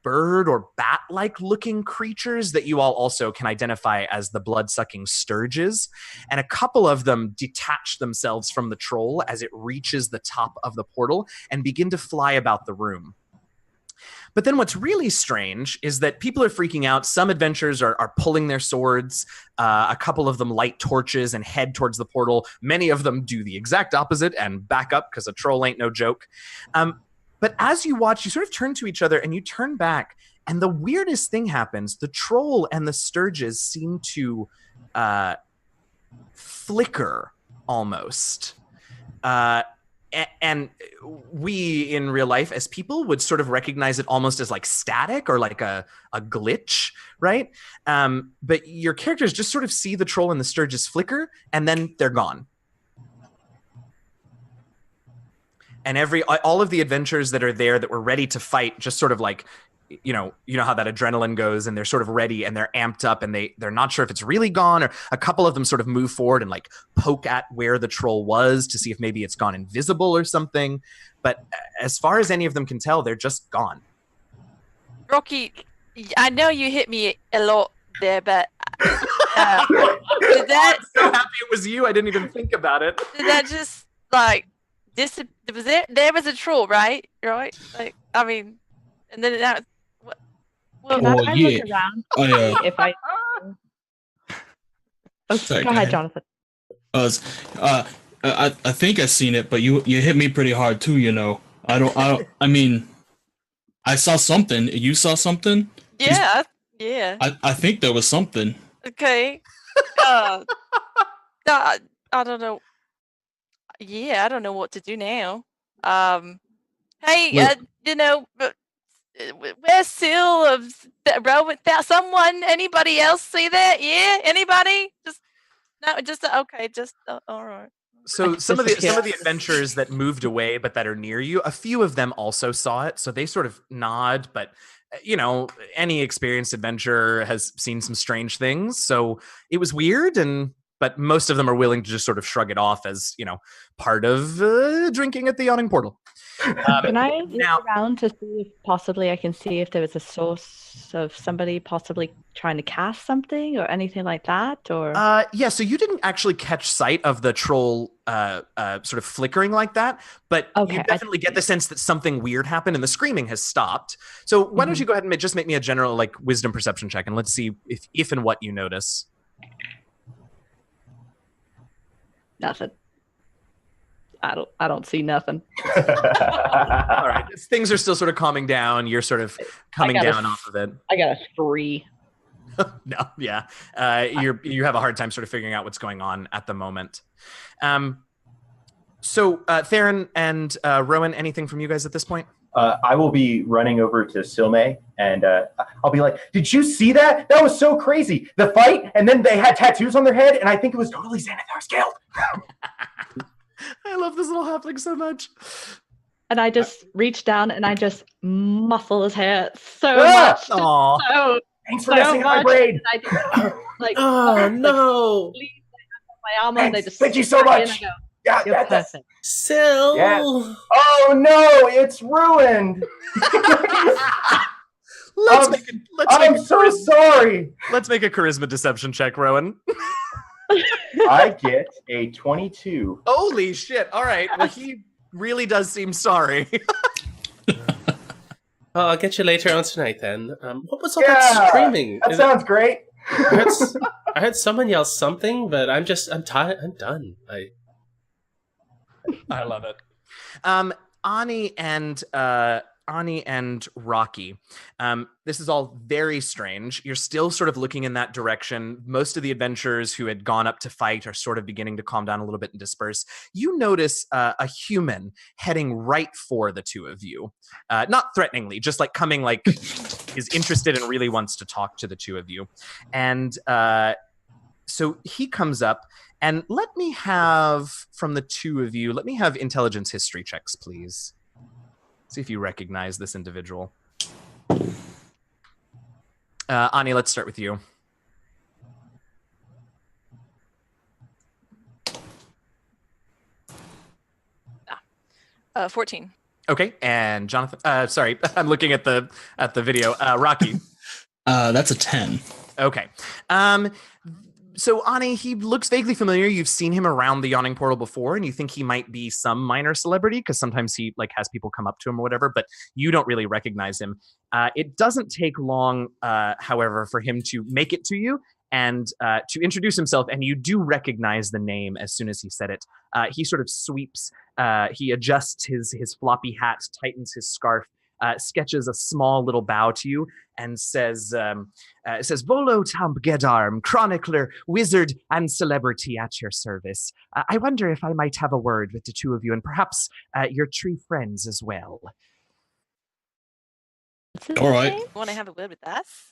bird or bat-like looking creatures that you all also can identify as the blood-sucking sturges. And a couple of them detach themselves from the troll as it reaches the top of the portal and begin to fly about the room. But then what's really strange is that people are freaking out. Some adventurers are pulling their swords. A couple of them light torches and head towards the portal. Many of them do the exact opposite and back up because a troll ain't no joke. But as you watch, you sort of turn to each other and you turn back. And the weirdest thing happens. The troll and the sturges seem to flicker almost. And we in real life as people would sort of recognize it almost as like static or like a glitch, right? But your characters just sort of see the troll and the sturges flicker and then they're gone. And all of the adventurers that are there that were ready to fight just sort of like, you know how that adrenaline goes and they're sort of ready and they're amped up and they're not sure if it's really gone, or a couple of them sort of move forward and like poke at where the troll was to see if maybe it's gone invisible or something. But as far as any of them can tell, they're just gone. Rocky, I know you hit me a lot there, but did that? I'm so happy it was you. I didn't even think about it. Did that just like this? Was there was a troll, right? Right? Like, I mean, and then that. Well, can I look around if I? Oh, sorry, go ahead, Jonathan. I think I seen it, but you hit me pretty hard too. You know, I mean, I saw something. You saw something? Yeah, yeah. I think there was something. Okay. I don't know. Yeah, I don't know what to do now. Hey, but. Where's Seal of Rowan? Someone? Anybody else see that? Yeah, anybody? All right. So some of the adventurers that moved away but that are near you, a few of them also saw it, so they sort of nod. But any experienced adventurer has seen some strange things, so it was weird. But most of them are willing to just sort of shrug it off as part of drinking at the Yawning Portal. Can I look around to see if possibly I can see if there was a source of somebody possibly trying to cast something or anything like that? Or yeah, so you didn't actually catch sight of the troll sort of flickering like that, but you definitely get the sense that something weird happened and the screaming has stopped. So why don't you go ahead and just make me a general wisdom perception check, and let's see if and what you notice. Nothing. I don't see nothing. All right. Things are still sort of calming down. You're sort of coming down off of it. I got a 3. No, yeah. You have a hard time sort of figuring out what's going on at the moment. So Theron and Rowan, anything from you guys at this point? I will be running over to Silme and I'll be like, did you see that? That was so crazy. The fight, and then they had tattoos on their head, and I think it was totally Xanathar's guild. I love this little halfling so much. And I just reach down and I just muffle his hair so much. Aww. Thanks for messing up my braid. Oh no! My armor, and they just thank you so much. And I go, yeah, you're perfect. Sil. Yeah. Oh no, it's ruined. I'm so sorry. Let's make a charisma deception check, Rowan. I get a 22. Holy shit. All right. Well, he really does seem sorry. I'll get you later on tonight then. What was all that screaming? That sounds great. I heard someone yell something, but I'm tired. I'm done. I love it. Ani and Ani and Rocky, this is all very strange. You're still sort of looking in that direction. Most of the adventurers who had gone up to fight are sort of beginning to calm down a little bit and disperse. You notice a human heading right for the two of you. Not threateningly, just like coming like is interested and really wants to talk to the two of you. And so he comes up, and let me have, from the two of you, let me have intelligence history checks, please. See if you recognize this individual. Ani, let's start with you. 14. Okay, and Jonathan. Sorry, I'm looking at the video. Rocky. That's a 10. Okay. So Ani, he looks vaguely familiar. You've seen him around the Yawning Portal before, and you think he might be some minor celebrity because sometimes he like has people come up to him or whatever, but you don't really recognize him. It doesn't take long, however, for him to make it to you and to introduce himself, and you do recognize the name as soon as he said it. He sort of sweeps, he adjusts his floppy hat, tightens his scarf, sketches a small little bow to you, and says, Volo Tamp Gedarm, chronicler, wizard, and celebrity at your service. I wonder if I might have a word with the two of you, and perhaps your tree friends as well. All right. You want to have a word with us?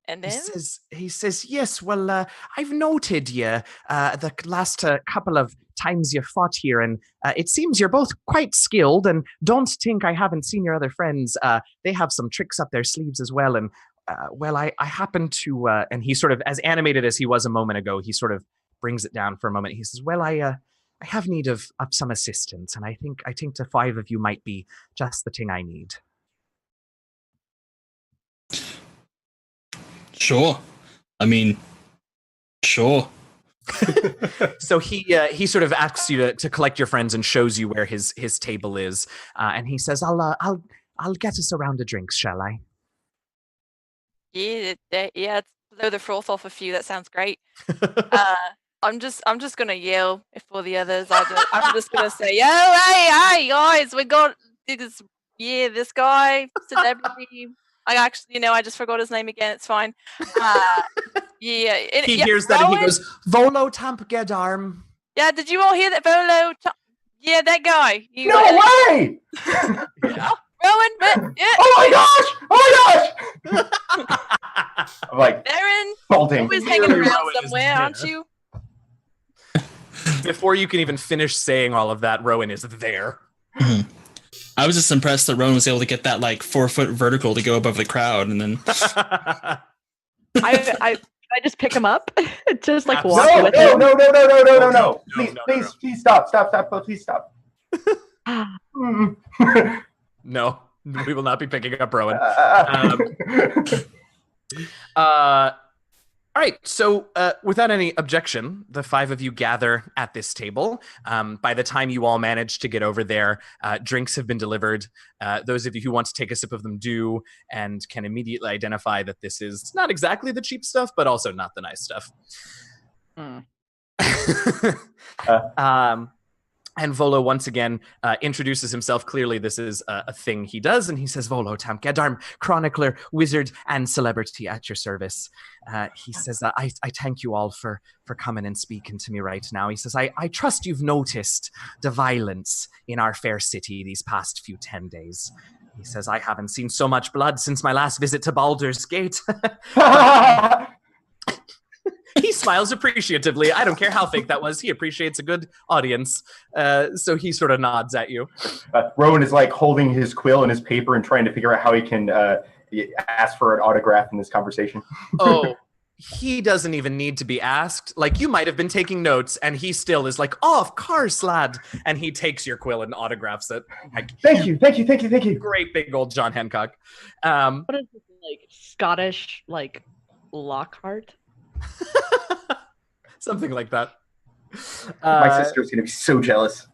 And then? He says, yes, well, I've noted you the last couple of times you fought here, and it seems you're both quite skilled, and don't think I haven't seen your other friends. They have some tricks up their sleeves as well, and well, I happen to, and he sort of, as animated as he was a moment ago, he sort of brings it down for a moment. He says, well, I have need of some assistance, and I think the five of you might be just the thing I need. Sure. I mean, sure. So he sort of asks you to collect your friends and shows you where his table is, and he says, "I'll get us a round of drinks, shall I?" Yeah, let's blow the froth off a few. That sounds great. I'm just gonna yell for the others. I'm just gonna say, "Yo, hey, guys, we got this guy, celebrity." I actually, I just forgot his name again. It's fine. He hears that and he goes, Volo Tamp Gedarm. Yeah, did you all hear that? Volo? Yeah, that guy. No way! Yeah. Rowan, but yeah. Oh my gosh! I'm like, Darren, bolting. always hanging around somewhere, aren't you? Before you can even finish saying all of that, Rowan is there. Mm-hmm. I was just impressed that Rowan was able to get that like 4-foot vertical to go above the crowd, and then I just pick him up, just like walk with him. No! Please stop! Please stop! No, we will not be picking up Rowan. All right, so without any objection, the five of you gather at this table. By the time you all manage to get over there, drinks have been delivered. Those of you who want to take a sip of them do, and can immediately identify that this is not exactly the cheap stuff, but also not the nice stuff. And Volo once again introduces himself. Clearly, this is a thing he does, and he says, Volo Tamp Gedarm, chronicler, wizard, and celebrity at your service. He says, I thank you all for coming and speaking to me right now. He says, I trust you've noticed the violence in our fair city these past 10 days. He says, I haven't seen so much blood since my last visit to Baldur's Gate. He smiles appreciatively. I don't care how fake that was. He appreciates a good audience. So he sort of nods at you. Rowan is like holding his quill and his paper and trying to figure out how he can ask for an autograph in this conversation. Oh, he doesn't even need to be asked. Like, you might have been taking notes, and he still is like, oh, of course, lad. And he takes your quill and autographs it. Like, Thank you. Great big old John Hancock. What is this, like, Scottish, like, Lockhart? Something like that. My sister's going to be so jealous.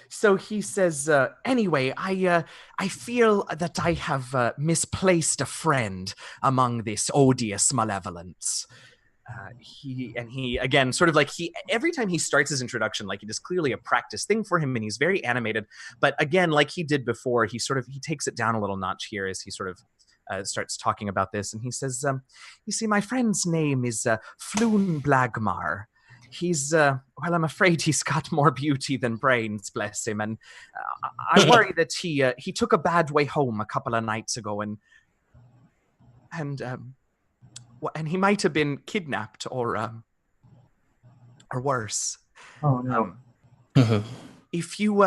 So he says, anyway, I feel that I have misplaced a friend among this odious malevolence. he again, sort of like every time he starts his introduction, like it is clearly a practice thing for him, and he's very animated. But again, like he did before, he takes it down a little notch here as he sort of starts talking about this, and he says, "You see, my friend's name is Floon Blagmar. He's well, I'm afraid he's got more beauty than brains, bless him, and I worry that he took a bad way home a couple of nights ago, and he might have been kidnapped or worse. Oh no. If you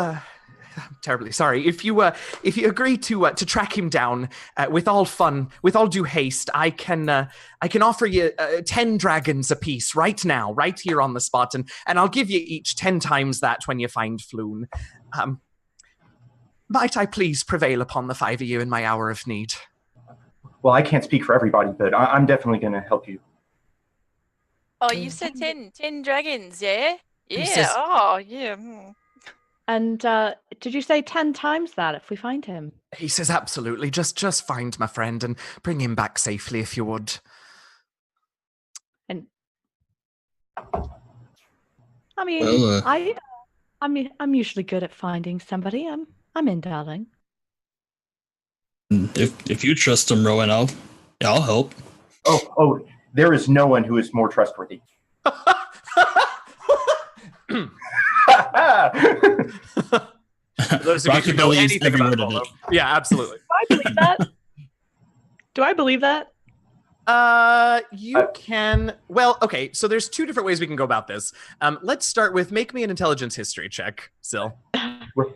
I'm terribly sorry. If you agree to track him down with all due haste, I can offer you 10 dragons apiece right now, right here on the spot, and I'll give you each 10 times that when you find Floon. Might I please prevail upon the 5 of you in my hour of need? Well, I can't speak for everybody, but I'm definitely going to help you. Oh, you said 10 dragons, yeah? Yeah, says- yeah. And did you say 10 times that if we find him? He says, absolutely. Just find my friend and bring him back safely if you would. And I mean, Well, I'm usually good at finding somebody. I'm in, darling. if you trust him, Rowan, I'll help. Oh, there is no one who is more trustworthy. Those of you who know Rockabilly is anything every about word of Volo. it. Yeah, absolutely. Do I believe that? Do I believe that? You can. Well, okay. So there's 2 different ways we can go about this. Let's start with make me an intelligence history check, Sil.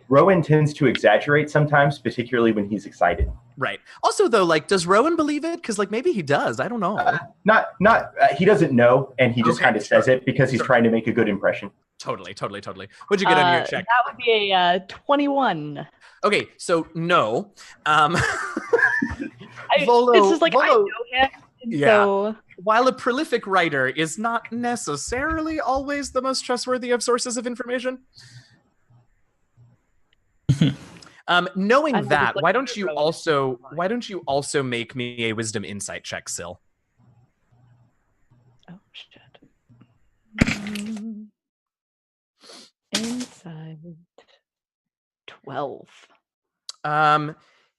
Rowan tends to exaggerate sometimes, particularly when he's excited. Right. Also, though, like, does Rowan believe it? Because, like, maybe he does. I don't know. He doesn't know, and he just Okay, kind of says it because he's trying to make a good impression. Totally. What'd you get on your check? That would be a 21. Okay, so no. This is like I know him. Yeah. So While a prolific writer is not necessarily always the most trustworthy of sources of information. Knowing I'm that, just why looking don't at you Rowan. also make me a wisdom insight check, Sil? Oh shit. Inside 12.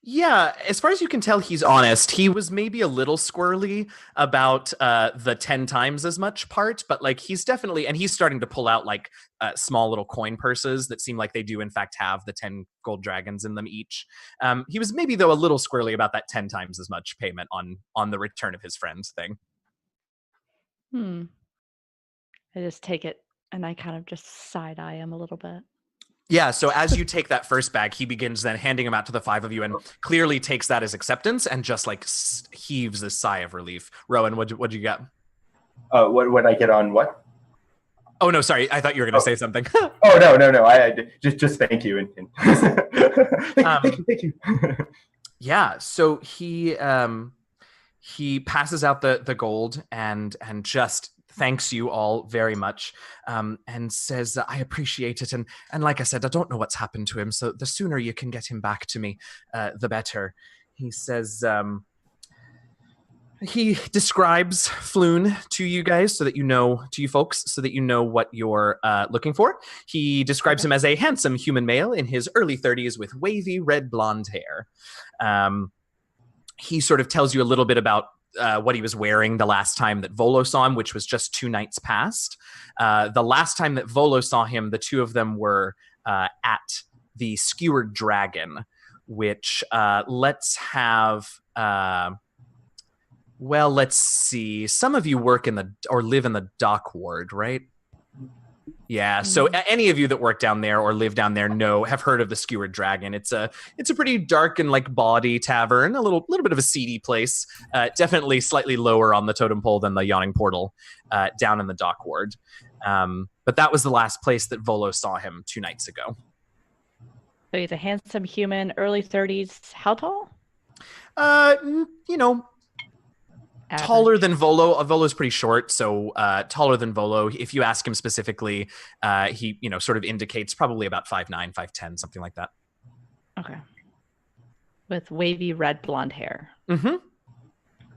Yeah, as far as you can tell, he's honest. He was maybe a little squirrely about the 10 times as much part, but like he's definitely, and he's starting to pull out like small little coin purses that seem like they do in fact have the 10 gold dragons in them each. He was maybe though a little squirrely about that 10 times as much payment on the return of his friends thing. I just take it and I kind of just side eye him a little bit. Yeah, so as you take that first bag, he begins then handing them out to the 5 of you and clearly takes that as acceptance and just like heaves a sigh of relief. Rowan, what'd you get? What I get on what? Oh, no, sorry. I thought you were going to say something. Oh, no. I just thank you. And thank you. Yeah, so he passes out the gold and just thanks you all very much, and says, I appreciate it. And like I said, I don't know what's happened to him, so the sooner you can get him back to me, the better. He says, he describes Floon to you guys to you folks, so that you know what you're looking for. He describes him as a handsome human male in his early 30s with wavy red blonde hair. He sort of tells you a little bit about what he was wearing the last time that Volo saw him, which was just 2 nights past. The last time that Volo saw him, the 2 of them were at the Skewered Dragon, which let's see. Some of you work or live in the dock ward, right? Yeah, so any of you that work down there or live down there have heard of the Skewered Dragon. It's a pretty dark and like bawdy tavern, a little bit of a seedy place. Definitely slightly lower on the totem pole than the Yawning Portal down in the dock ward. But that was the last place that Volo saw him 2 nights ago. So he's a handsome human, early 30s. How tall? Average. Taller than Volo. Volo's pretty short, so taller than Volo. If you ask him specifically, he sort of indicates probably about 5'9", 5'10", something like that. Okay. With wavy red blonde hair. Mm-hmm.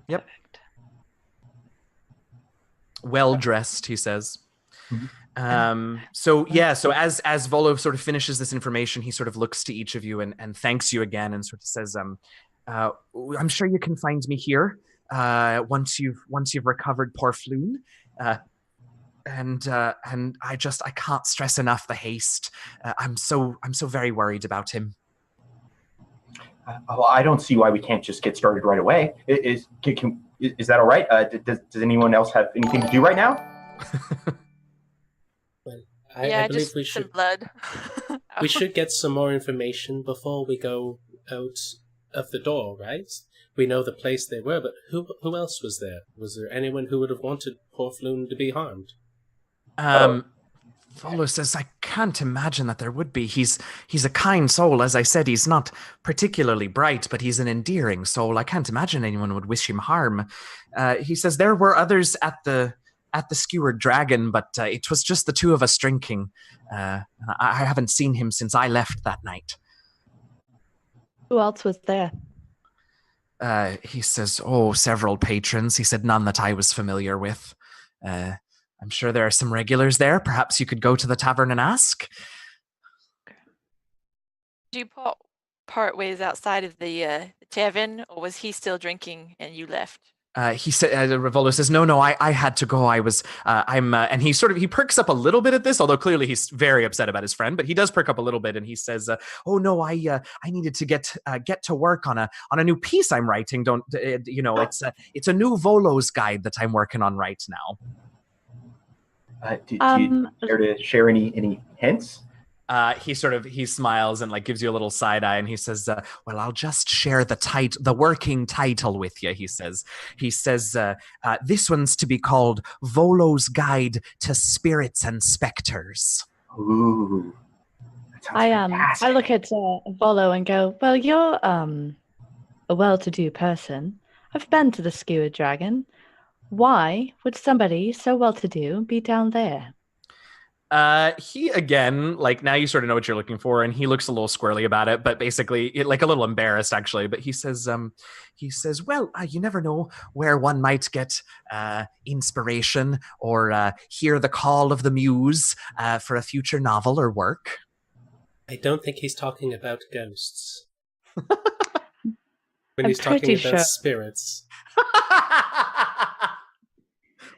Yep. Perfect. well dressed, he says. Mhm. So as Volo sort of finishes this information, he sort of looks to each of you and thanks you again and sort of says, I'm sure you can find me here once you've recovered poor Floon. And I can't stress enough the haste. I'm so very worried about him. I don't see why we can't just get started right away. Is that all right? Does anyone else have anything to do right now? Well, I I believe just we some should blood. we should get some more information before we go out of the door, right? We know the place they were, but who else was there? Was there anyone who would have wanted poor Floon to be harmed? Volo says, I can't imagine that there would be. He's a kind soul. As I said, he's not particularly bright, but he's an endearing soul. I can't imagine anyone would wish him harm. He says there were others at the Skewered Dragon, but it was just the two of us drinking. I haven't seen him since I left that night. Who else was there? He says, several patrons. He said none that I was familiar with. I'm sure there are some regulars there. Perhaps you could go to the tavern and ask. Did you part ways outside of the tavern, or was he still drinking and you left? He said, Rivolo says, no, I had to go. And he perks up a little bit at this, although clearly he's very upset about his friend, but he does perk up a little bit and he says, I needed to get to work on a new piece I'm writing. It's a new Volo's guide that I'm working on right now. Do you care to share any hints? He smiles and gives you a little side eye, and he says, "Well, I'll just share the working title with you." He says, "This one's to be called Volo's Guide to Spirits and Specters." Ooh, that sounds fantastic. I look at Volo and go, "Well, you're a well-to-do person. I've been to the Skewered Dragon. Why would somebody so well-to-do be down there?" He again, now you sort of know what you're looking for, and he looks a little squirrely about it, but basically, a little embarrassed actually. But he says, "Well, you never know where one might get inspiration or hear the call of the muse for a future novel or work." I don't think he's talking about ghosts. When I'm he's talking pretty about sure. spirits.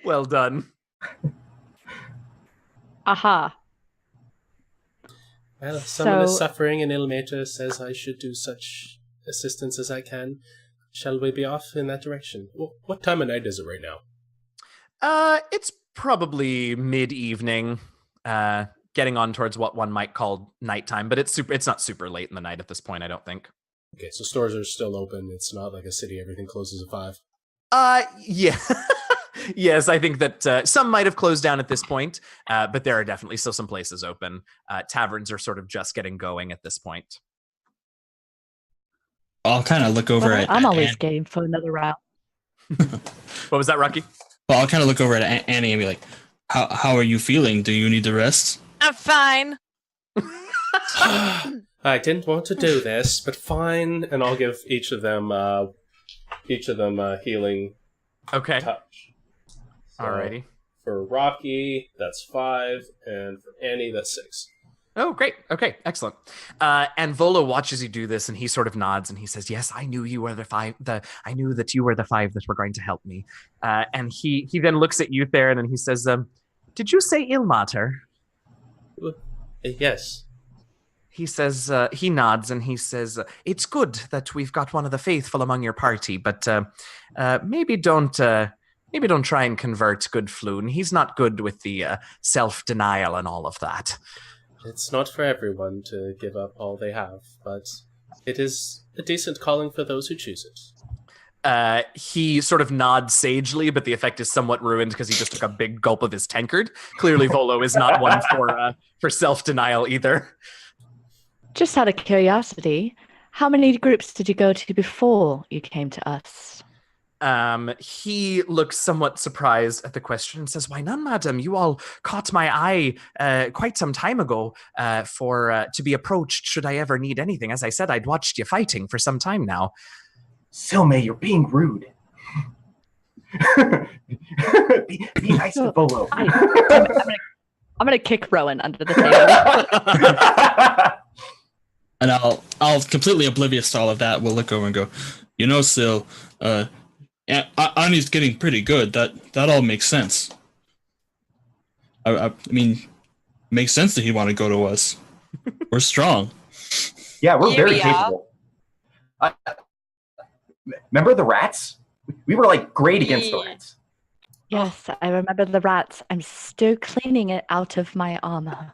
Well done. Aha. Well, someone is suffering, and Ilmater says I should do such assistance as I can. Shall we be off in that direction? What time of night is it right now? It's probably mid-evening, getting on towards what one might call nighttime, but it's not super late in the night at this point, I don't think. Okay, so stores are still open. It's not like a city, everything closes at 5. Yeah. Yes, I think that some might have closed down at this point, but there are definitely still some places open. Taverns are sort of just getting going at this point. I'll kind of look over at I'm always Annie. game for another round. What was that, Rocky? Well, I'll kind of look over at Annie and be like, how are you feeling? Do you need to rest? I'm fine. I didn't want to do this, but fine. And I'll give each of them healing Okay. touch. So Alrighty. For Rocky, that's 5, and for Annie, that's 6. Oh, great. Okay, excellent. And Volo watches you do this, and he sort of nods, and he says, "Yes, I knew you were I knew that you were the 5 that were going to help me." And he then looks at you, Theron, and he says, "Did you say Ilmater?" Yes. He says, he nods, and he says, "It's good that we've got one of the faithful among your party, but maybe don't try and convert good Floon. He's not good with the self-denial and all of that." It's not for everyone to give up all they have, but it is a decent calling for those who choose it. He sort of nods sagely, but the effect is somewhat ruined because he just took a big gulp of his tankard. Clearly, Volo is not one for self-denial either. Just out of curiosity, how many groups did you go to before you came to us? He looks somewhat surprised at the question and says, "Why, none, madam. You all caught my eye quite some time ago to be approached should I ever need anything. As I said, I'd watched you fighting for some time now." Silme, you're being rude. Be nice to Bolo. I'm gonna kick Rowan under the table. And I'll completely oblivious to all of that. We'll look over and go, Sil, Ani's getting pretty good. That all makes sense. I mean, makes sense that he'd want to go to us. We're strong. Yeah, we're very capable. Remember the rats? We were like great against the rats. Yes, I remember the rats. I'm still cleaning it out of my armor.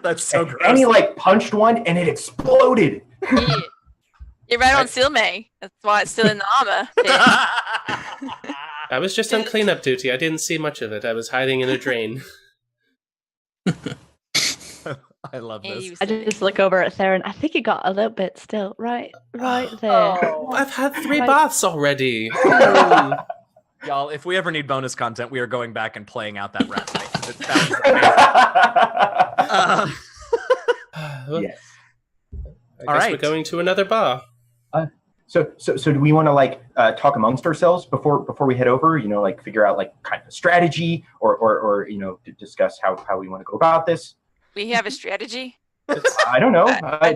That's so gross. And he like punched one and it exploded. Yeah. You're right on Silme. That's why it's still in the armor. I was just on cleanup duty. I didn't see much of it. I was hiding in a drain. I love this. I just look over at Theron. I think he got a little bit still. Right there. Oh, I've had 3 baths already. Y'all, if we ever need bonus content, we are going back and playing out that rat fight. Yes. I guess we're going to another bar. So do we want to like talk amongst ourselves before we head over? Like figure out like kind of a strategy, or to discuss how we want to go about this. We have a strategy. I don't know.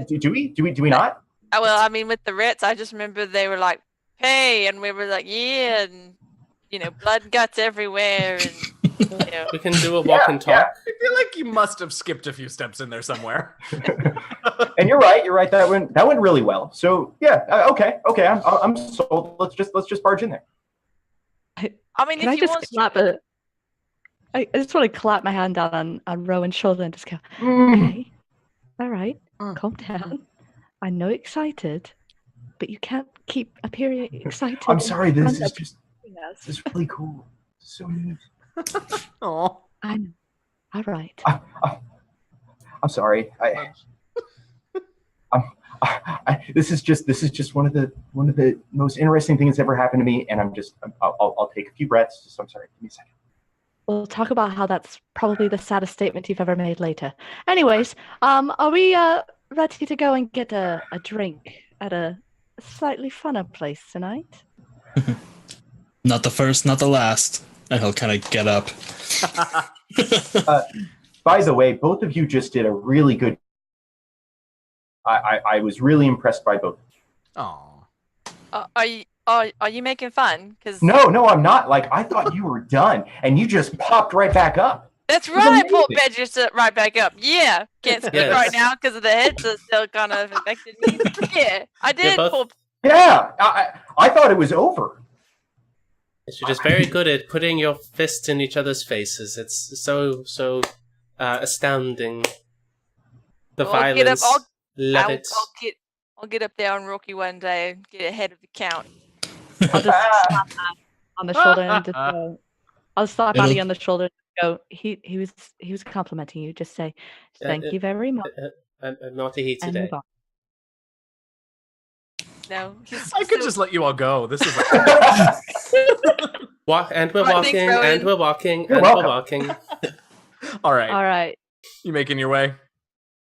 Do we not? Well, I mean, with the rats, I just remember they were like, "Hey," and we were like, "Yeah," and blood and guts everywhere, and we can do a walk and talk. Yeah. I feel like you must have skipped a few steps in there somewhere. And you're right. That went really well. So yeah, okay. I'm sold. Let's just barge in there. I mean, Can I just clap it? I just want to clap my hand down on Rowan's shoulder and just go, okay, all right, calm down. I know you're excited, but you can't keep appearing excited. I'm sorry, this is really cool. It's so neat. Oh, I know. All right. I'm sorry. This is just one of the most interesting things that's ever happened to me, and I'll take a few breaths. I'm sorry. Give me a second. We'll talk about how that's probably the saddest statement you've ever made later. Anyways, are we ready to go and get a drink at a slightly funner place tonight? Not the first, not the last. And he'll kind of get up. By the way, both of you just did a really good. I was really impressed by both. oh. Are you making fun? No, I'm not. Like, I thought you were done, and you just popped right back up. That's right. Poor bed just right back up. Yeah, can't speak right now because of the heads are still kind of affected me. Yeah, I did. Yeah, I thought it was over. You're just very good at putting your fists in each other's faces. It's so astounding. The violence. I'll get up there on Rocky one day and get ahead of the count. I'll just slap on the shoulder and just go. I'll slap Annie on the shoulder and go. He was complimenting you. Just say thank you very much. I'm not a heat today. No, I could just let you all go. This is we're walking. All right. All right. You making your way?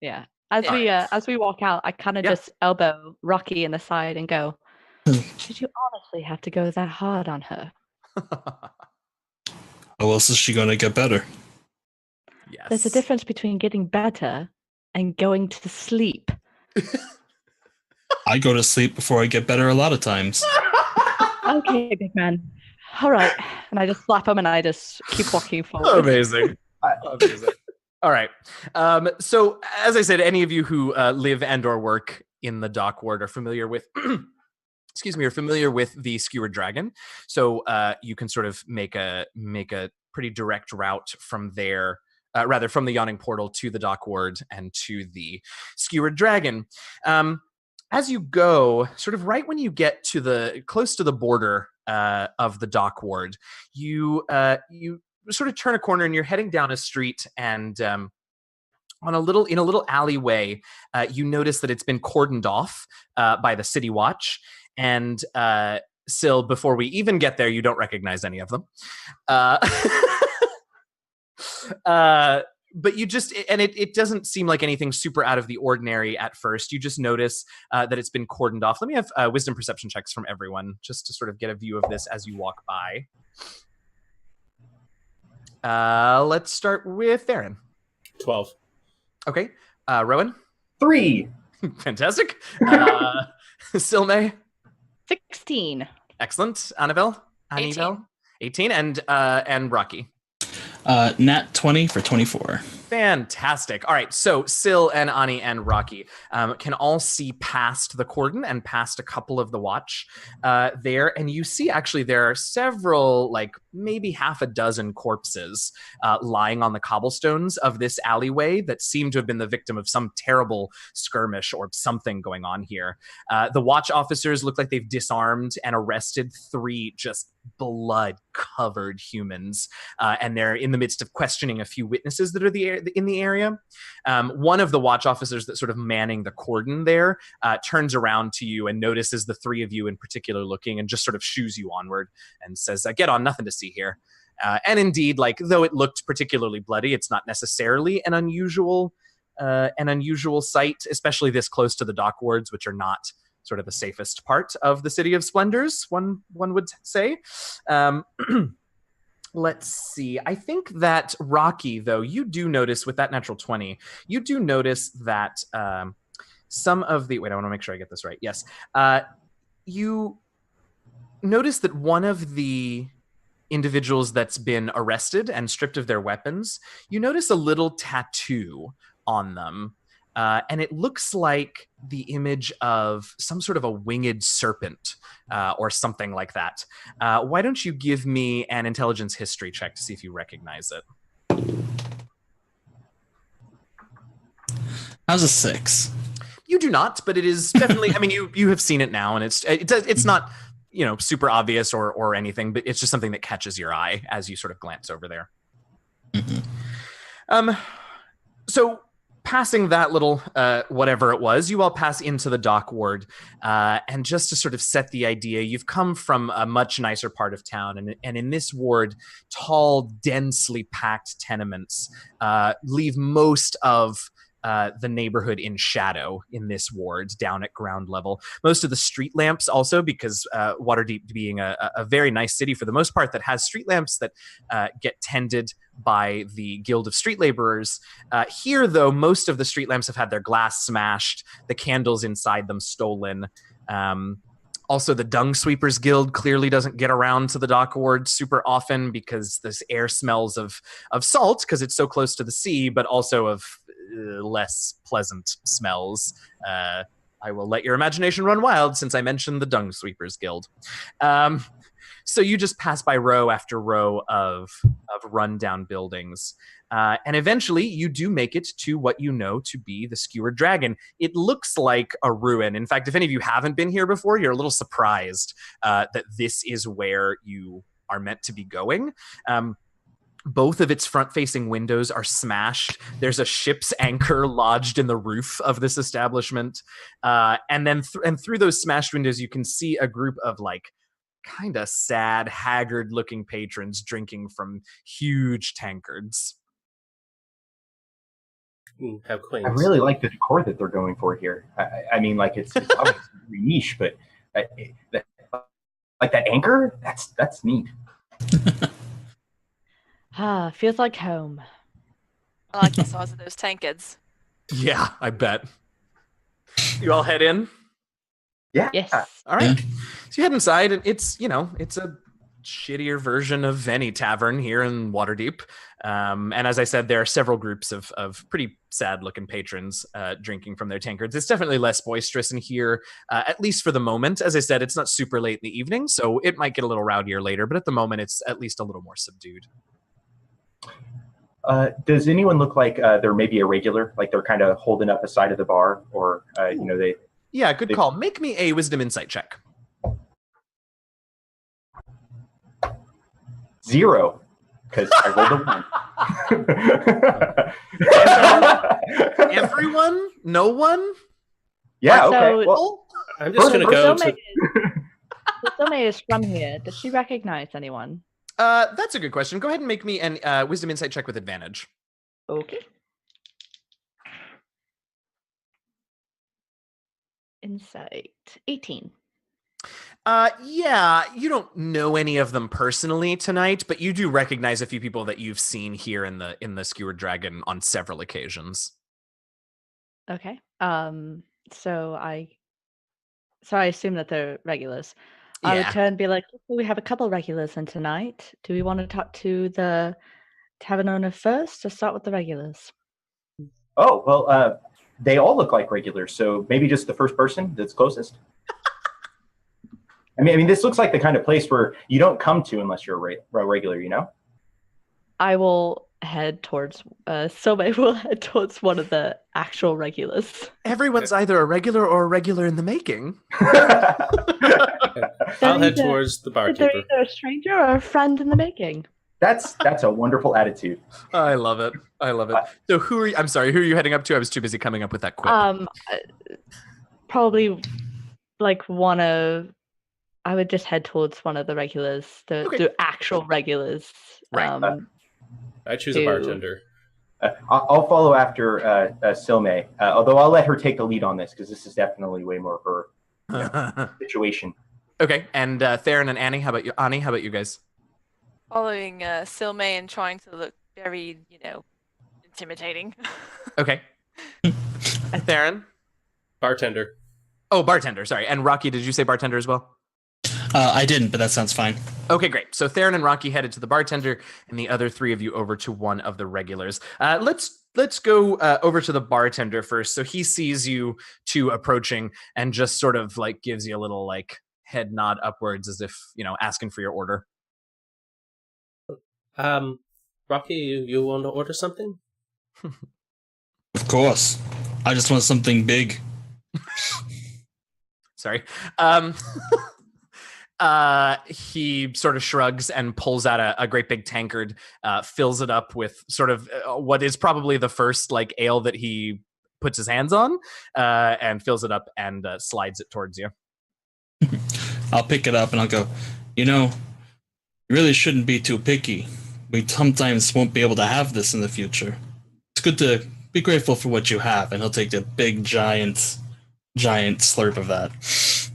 Yeah. As we walk out, I kind of just elbow Rocky in the side and go, did you honestly have to go that hard on her? How else is she going to get better? Yes. There's a difference between getting better and going to sleep. I go to sleep before I get better a lot of times. Okay, big man. All right. And I just slap him and I just keep walking forward. Amazing. All right. So, as I said, any of you who live and or work in the dock ward are familiar with, are familiar with the Skewered Dragon. So you can sort of make a pretty direct route from there, from the Yawning Portal to the dock ward and to the Skewered Dragon. As you go, sort of right when you get to close to the border of the dock ward, you sort of turn a corner and you're heading down a street, and in a little alleyway, you notice that it's been cordoned off by the City Watch. And Syl, before we even get there, you don't recognize any of them. but you just, and it doesn't seem like anything super out of the ordinary at first. You just notice that it's been cordoned off. Let me have wisdom perception checks from everyone, just to sort of get a view of this as you walk by. Let's start with Theron. 12. Okay. Rowan? 3. Fantastic. Silme? 16. Excellent. Annabelle? 18. And Rocky? Nat 20 for 24. Fantastic. All right, so Sil and Ani and Rocky can all see past the cordon and past a couple of the watch there, and you see actually there are several, like maybe half a dozen corpses lying on the cobblestones of this alleyway that seem to have been the victim of some terrible skirmish or something going on here. The watch officers look like they've disarmed and arrested 3 just blood-covered humans, and they're in the midst of questioning a few witnesses that are in the area. One of the watch officers that's sort of manning the cordon there turns around to you and notices the 3 of you in particular looking and just sort of shoos you onward and says, get on, nothing to see here. And indeed, like, though it looked particularly bloody, it's not necessarily an unusual sight, especially this close to the dock wards, which are not sort of the safest part of the City of Splendors, one would say. Let's see. I think that Rocky, though, you do notice with that natural 20, you do notice that some of the... Wait, I want to make sure I get this right. Yes. You notice that one of the individuals that's been arrested and stripped of their weapons, you notice a little tattoo on them. And it looks like the image of some sort of a winged serpent or something like that. Why don't you give me an intelligence history check to see if you recognize it? How's a 6? You do not, but it is definitely, I mean, you have seen it now, and it's not, super obvious or anything, but it's just something that catches your eye as you sort of glance over there. Mm-hmm. So passing that little whatever it was, you all pass into the dock ward, and just to sort of set the idea, you've come from a much nicer part of town, and in this ward, tall, densely packed tenements leave most of the neighborhood in shadow in this ward down at ground level. Most of the street lamps also, because Waterdeep being a very nice city for the most part that has street lamps that get tended by the Guild of Street Laborers. Here, though, most of the street lamps have had their glass smashed, the candles inside them stolen. Also, the Dung Sweepers Guild clearly doesn't get around to the dock ward super often because this air smells of salt because it's so close to the sea, but also of less pleasant smells. I will let your imagination run wild since I mentioned the Dung Sweepers Guild. So you just pass by row after row of rundown buildings. And eventually you do make it to what you know to be the Skewered Dragon. It looks like a ruin. In fact, if any of you haven't been here before, you're a little surprised that this is where you are meant to be going. Both of its front-facing windows are smashed. There's a ship's anchor lodged in the roof of this establishment. And then through those smashed windows, you can see a group of kind of sad, haggard-looking patrons drinking from huge tankards. How quaint. I really like the decor that they're going for here. I mean, it's obviously very niche, but that anchor, that's neat. Feels like home. I like the size of those tankards. Yeah, I bet. You all head in? Yeah. Yes. All right. So you head inside, and it's a shittier version of any tavern here in Waterdeep. And as I said, there are several groups of pretty sad-looking patrons drinking from their tankards. It's definitely less boisterous in here, at least for the moment. As I said, it's not super late in the evening, so it might get a little rowdier later, but at the moment, it's at least a little more subdued. Does anyone look like they're maybe a regular, like they're kind of holding up the side of the bar, or they? Yeah, good call. Make me a wisdom insight check. 0, because I rolled a 1. Everyone? No one? Yeah. So, okay. Well, I'm just going to go to... Silme is from here. Does she recognize anyone? That's a good question. Go ahead and make me an wisdom insight check with advantage. Okay. Insight 18. Yeah, you don't know any of them personally tonight, but you do recognize a few people that you've seen here in the Skewered Dragon on several occasions. Okay. So I assume that they're regulars. I would Yeah. turn and be like, we have a couple regulars in tonight. Do we want to talk to the tavern owner first or start with the regulars? Oh, well, they all look like regulars, so maybe just the first person that's closest. I mean, this looks like the kind of place where you don't come to unless you're a regular, you know? I will head towards, Sobe will head towards one of the actual regulars. Everyone's either a regular or a regular in the making. I'll head towards the They're barkeeper. either a stranger or a friend in the making. That's a wonderful attitude. I love it. I love it. So who are you? I'm sorry, who are you heading up to? I was too busy coming up with that quip. Probably like I would just head towards one of the regulars, the actual regulars. Right. I choose a bartender. I'll follow after Silme, although I'll let her take the lead on this because this is definitely way more her situation. Okay, and Theron and Annie, how about you? Ani, how about you guys? Following Silme and trying to look very, intimidating. Okay. Theron? Bartender. Oh, bartender, sorry. And Rocky, did you say bartender as well? I didn't, but that sounds fine. Okay, great. So Theron and Rocky headed to the bartender, and the other three of you over to one of the regulars. Let's go over to the bartender first. So he sees you two approaching and just sort of like gives you a little like head nod upwards as if, asking for your order. Rocky, you want to order something? Of course. I just want something big. Sorry. He sort of shrugs and pulls out a great big tankard, fills it up with sort of what is probably the first like ale that he puts his hands on, and fills it up and slides it towards you. I'll pick it up and I'll go, you really shouldn't be too picky. We sometimes won't be able to have this in the future. It's good to be grateful for what you have. And he'll take the big, giant slurp of that.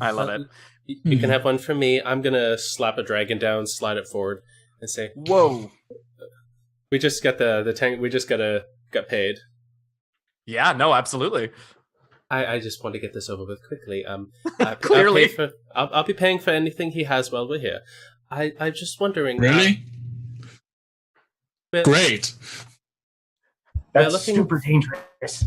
I love it. You can have one for me. I'm going to slap a dragon down, slide it forward, and say, whoa. We just got the tank. We just got paid. Yeah, no, absolutely. I just want to get this over with quickly. Clearly. I'll be paying for anything he has while we're here. I'm just wondering. Really? Great. That's super dangerous.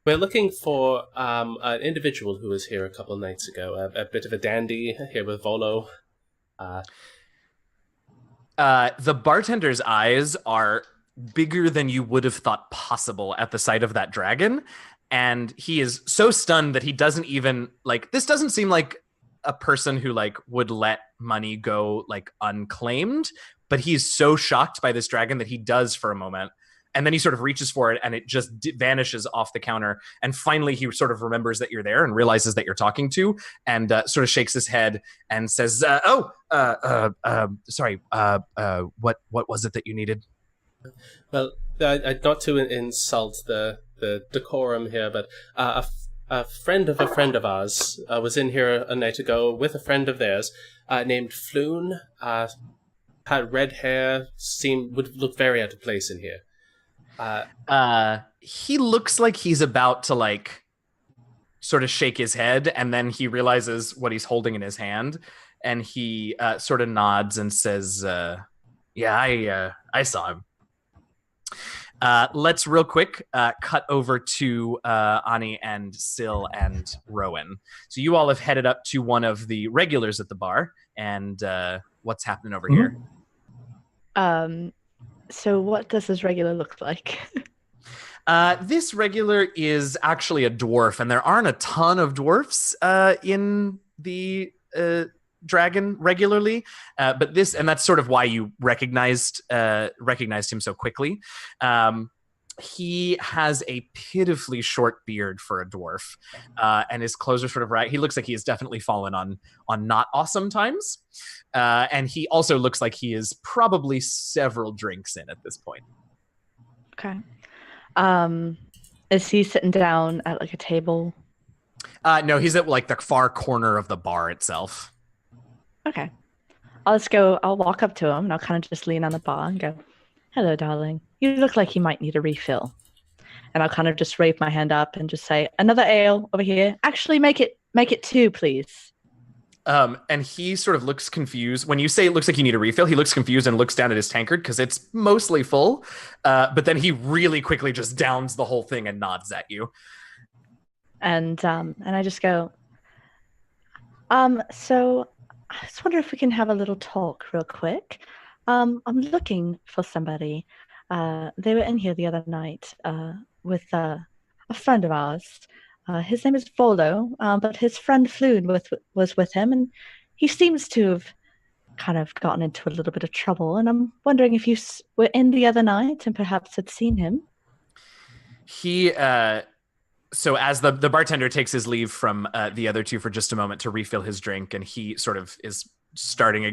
We're looking for an individual who was here a couple of nights ago. A bit of a dandy here with Volo. The bartender's eyes are bigger than you would have thought possible at the sight of that dragon. And he is so stunned that he doesn't even this doesn't seem like a person who would let money go unclaimed, but he's so shocked by this dragon that he does for a moment. And then he sort of reaches for it and it just vanishes off the counter. And finally he sort of remembers that you're there and realizes that you're talking to, and sort of shakes his head and says, sorry, what was it that you needed? Well, not to insult the decorum here, but a friend of ours was in here a night ago with a friend of theirs named Floon. Had red hair, would look very out of place in here. He looks like he's about to sort of shake his head, and then he realizes what he's holding in his hand, and he sort of nods and says, yeah, I saw him. Let's real quick cut over to Ani and Sil and Rowan. So you all have headed up to one of the regulars at the bar, and what's happening over here? So what does this regular look like? This regular is actually a dwarf, and there aren't a ton of dwarfs in the dragon regularly, but that's sort of why you recognized him so quickly. He has a pitifully short beard for a dwarf, and his clothes are sort of right. He looks like he has definitely fallen on not awesome times, and he also looks like he is probably several drinks in at this point. Okay. Is he sitting down at like a table? No, he's at like the far corner of the bar itself. Okay. I'll walk up to him and I'll kind of just lean on the bar and go, "Hello, darling. You look like you might need a refill." And I'll kind of just raise my hand up and just say, "Another ale over here. Actually, make it 2, please." And he sort of looks confused. When you say it looks like you need a refill, he looks confused and looks down at his tankard because it's mostly full. But then he really quickly just downs the whole thing and nods at you. And I just go, so I just wonder if we can have a little talk real quick. I'm looking for somebody. They were in here the other night with a friend of ours. His name is Volo, but his friend Floon was with him, and he seems to have kind of gotten into a little bit of trouble. And I'm wondering if you were in the other night and perhaps had seen him. He, so as the bartender takes his leave from the other two for just a moment to refill his drink, and he sort of is starting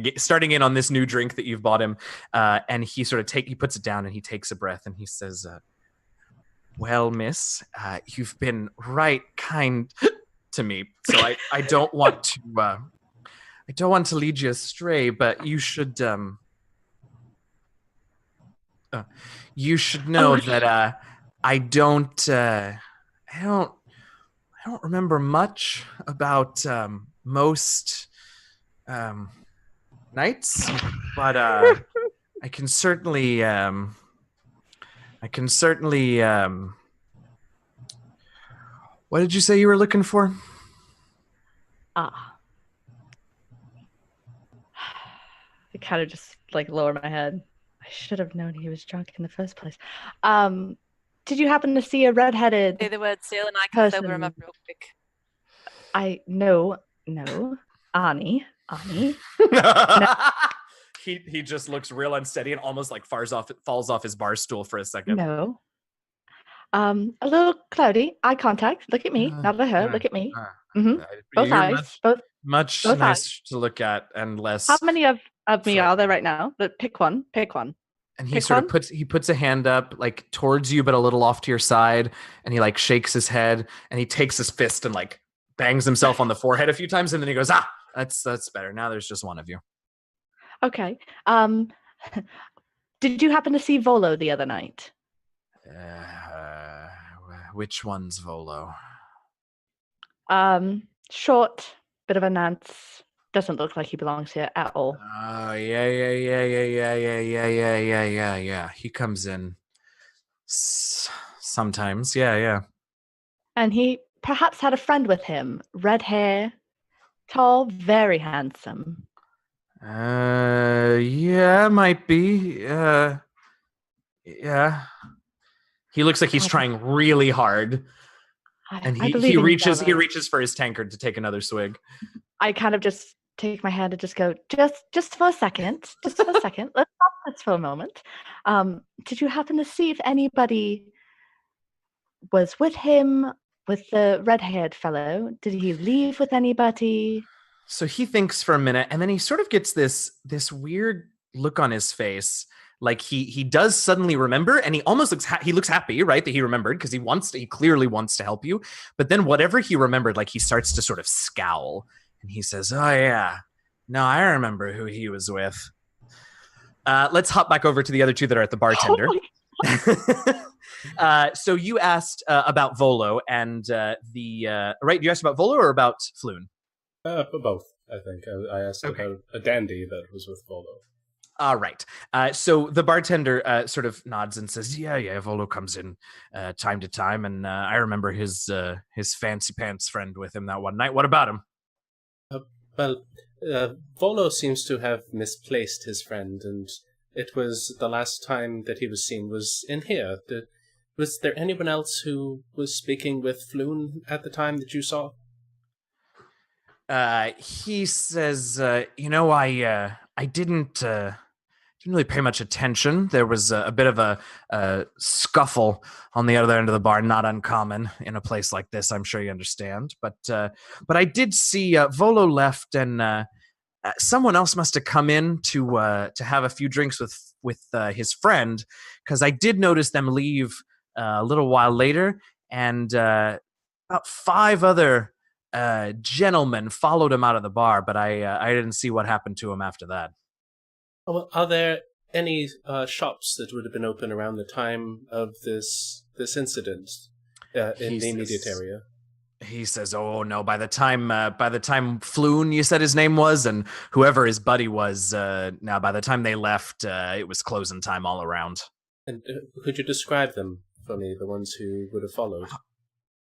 in on this new drink that you've bought him, and he sort of he puts it down and he takes a breath and he says, "Well, miss, you've been right kind to me, so I don't want to lead you astray, but you should know that I don't remember much about most nights, but I can certainly what did you say you were looking for?" I kind of just like lower my head. I should have known he was drunk in the first place. Did you happen to see a redheaded? Say the word seal and I can sober him up real quick. No, Ani. No. He just looks real unsteady and almost like falls off his bar stool for a second. No. A little cloudy. Eye contact. Look at me, not at her. Look at me. Both eyes. Much both nice eyes. to look at and less. How many of me are there right now? But pick one. And he sort of puts a hand up like towards you, but a little off to your side, and he like shakes his head and he takes his fist and like bangs himself on the forehead a few times, and then he goes, that's better. Now there's just one of you. Okay. Did you happen to see Volo the other night? Which one's Volo? Short, bit of a nance. Doesn't look like he belongs here at all. Oh, yeah. He comes in sometimes. Yeah. And he perhaps had a friend with him. Red hair, tall, very handsome. Yeah, might be. Yeah. He looks like he's trying really hard. And he reaches for his tankard to take another swig. I kind of just take my hand and just go, just for a second. Let's stop this for a moment. Did you happen to see if anybody was with him, with the red-haired fellow? Did he leave with anybody? So he thinks for a minute, and then he sort of gets this weird look on his face. Like he does suddenly remember, and he almost looks happy, right? That he remembered, because he clearly wants to help you. But then whatever he remembered, like he starts to sort of scowl, and he says, "Oh yeah, no, I remember who he was with." Let's hop back over to the other two that are at the bartender. So you asked about Volo and right? You asked about Volo or about Floon? Both, I think. I asked about a dandy that was with Volo. All right. So the bartender sort of nods and says, "Yeah, Volo comes in time to time, and I remember his fancy pants friend with him that one night. What about him?" Volo seems to have misplaced his friend, and it was the last time that he was seen was in here. Was there anyone else who was speaking with Floon at the time that you saw? He says, I didn't really pay much attention. There was a bit of a scuffle on the other end of the bar, not uncommon in a place like this. I'm sure you understand. But I did see Volo left, and someone else must have come in to have a few drinks with his friend, because I did notice them leave a little while later, and about 5 other gentlemen followed him out of the bar, but I didn't see what happened to him after that. Oh, well, are there any shops that would have been open around the time of this incident in the immediate area? He says, "Oh no! By the time Floon, you said his name was, and whoever his buddy was, now by the time they left, it was closing time all around." And could you describe them for me? The ones who would have followed?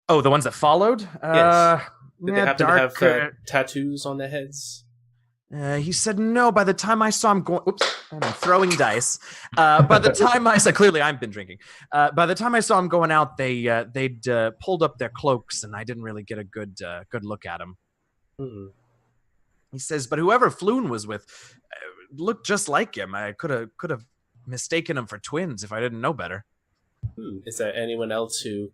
Oh, the ones that followed? Yes. Did they happen dark, to have tattoos on their heads? He said no. By the time I saw him going, oops, I'm throwing dice. By the time I saw, clearly I've been drinking. By the time I saw him going out, they'd pulled up their cloaks, and I didn't really get a good look at him. Mm-hmm. He says, but whoever Floon was with looked just like him. I could have mistaken him for twins if I didn't know better. Is there anyone else who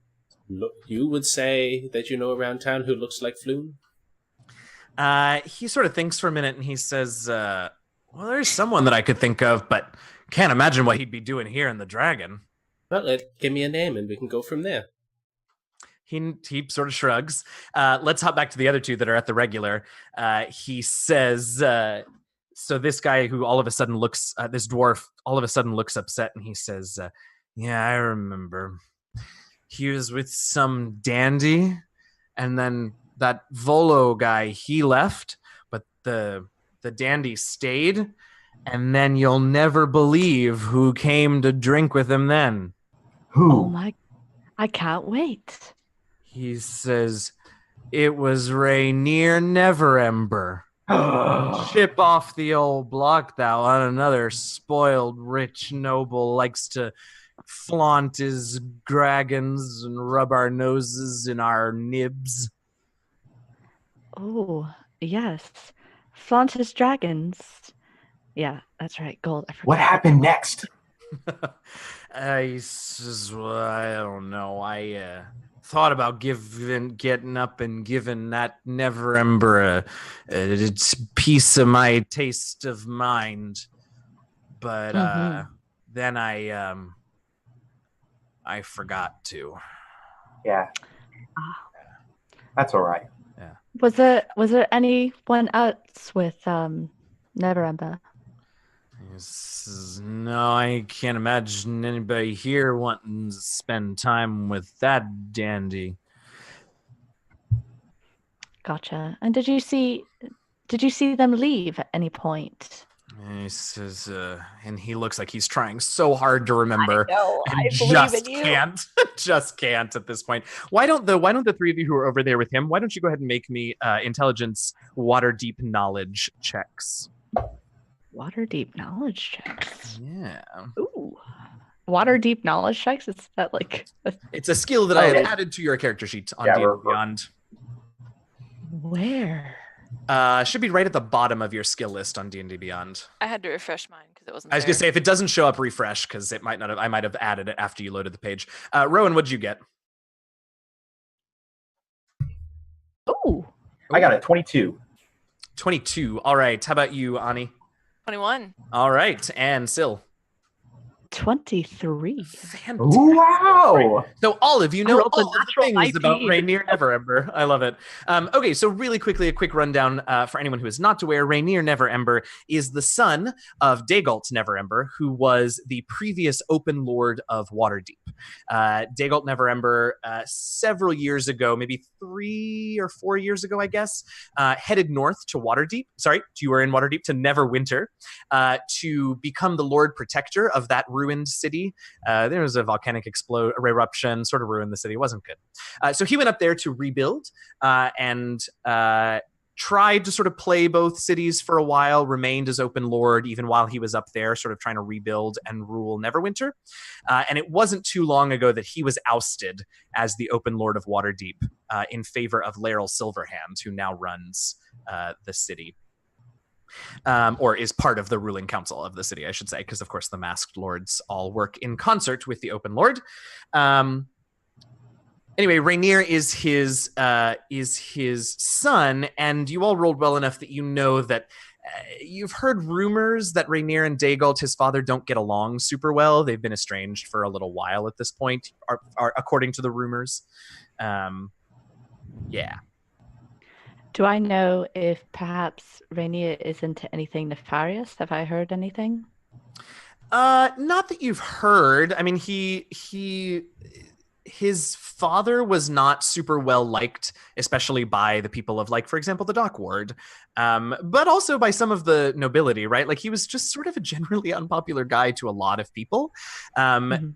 you would say that you know around town who looks like Floon? He sort of thinks for a minute, and he says, well, there's someone that I could think of, but can't imagine what he'd be doing here in the Dragon. Well, give me a name, and we can go from there. He sort of shrugs. Let's hop back to the other 2 that are at the regular. He says, so this guy who all of a sudden looks, this dwarf, all of a sudden looks upset, and he says, yeah, I remember. He was with some dandy, and then that Volo guy, he left, but the dandy stayed, and then you'll never believe who came to drink with him then. Who? Oh my, I can't wait. He says, it was Rainier Neverember. Chip off the old block, thou, on another spoiled, rich noble likes to flaunt his dragons and rub our noses in our nibs. Oh, yes. Flaunt his dragons. Yeah, that's right. Gold. I forgot. What happened next? I says, well, I don't know. I thought about getting up and giving that Neverember a piece of my taste of mind, but then I forgot to. Yeah, that's all right. Yeah. Was there anyone else with Neverember? He says, no, I can't imagine anybody here wanting to spend time with that dandy. Gotcha. And did you see them leave at any point? And he says, and he looks like he's trying so hard to remember. I know. And I believe in you. Can't, just can't at this point. Why don't the 3 of you who are over there with him? Why don't you go ahead and make me intelligence water deep knowledge checks? Water deep knowledge checks. Yeah. Ooh. Water deep knowledge checks. Is that like? It's a skill that I had added to your character sheet on D&D Beyond. Where? Should be right at the bottom of your skill list on D&D Beyond. I had to refresh mine because it wasn't. I was gonna say if it doesn't show up, refresh because it might not have. I might have added it after you loaded the page. Rowan, what'd you get? Ooh. I got a 22. 22. All right. How about you, Ani? 21. All right, and Sil. 23. Fantastic. Wow. So all of you know rolled a all the natural things IP. about Rainier Neverember. I love it. Okay, so really quickly, a quick rundown for anyone who is not aware. Rainier Neverember is the son of Dagult Neverember, who was the previous Open Lord of Waterdeep. Dagult Neverember, several years ago, maybe 3 or 4 years ago, I guess, headed north to Waterdeep. Sorry, you were in Waterdeep to Neverwinter to become the Lord Protector of that ruined city. There was a volcanic eruption, sort of ruined the city. It wasn't good. So he went up there to rebuild and tried to sort of play both cities for a while, remained as Open Lord even while he was up there, sort of trying to rebuild and rule Neverwinter. And it wasn't too long ago that he was ousted as the Open Lord of Waterdeep in favor of Laeral Silverhand, who now runs the city. Or is part of the ruling council of the city, I should say, because of course the masked lords all work in concert with the Open Lord. Anyway, Rainier is his son, and you all rolled well enough that you know that You've heard rumors that Rainier and Daygalt, his father, don't get along super well. They've been estranged for a little while at this point, are according to the rumors. Yeah. Do I know if perhaps Rainier is into anything nefarious? Have I heard anything? Not that you've heard. I mean, his father was not super well liked, especially by the people of, like, for example, the dock ward, but also by some of the nobility, right? Like, he was just sort of a generally unpopular guy to a lot of people.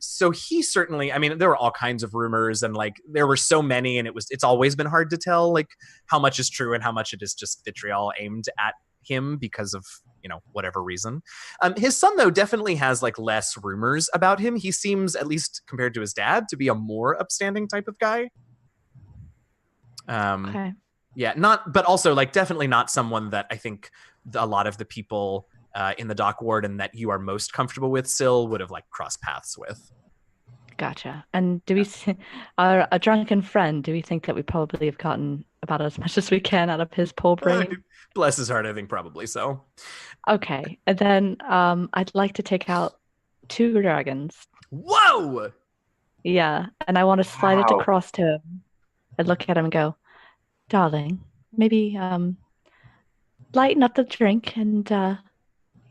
So he certainly, I mean, there were all kinds of rumors, and like there were so many, and it's always been hard to tell like how much is true and how much it is just vitriol aimed at him because of, you know, whatever reason. His son, though, definitely has like less rumors about him. He seems, at least compared to his dad, to be a more upstanding type of guy. Okay. Yeah, but also like definitely not someone that I think a lot of the people in the dock ward and that you are most comfortable with, Syl, would have like crossed paths with. Gotcha. And do we, a drunken friend, do we think that we probably have gotten about as much as we can out of his poor brain? Bless his heart, I think probably so. Okay. And then I'd like to take out 2 dragons. Whoa! Yeah. And I want to slide it across to him and look at him and go, darling, maybe lighten up the drink and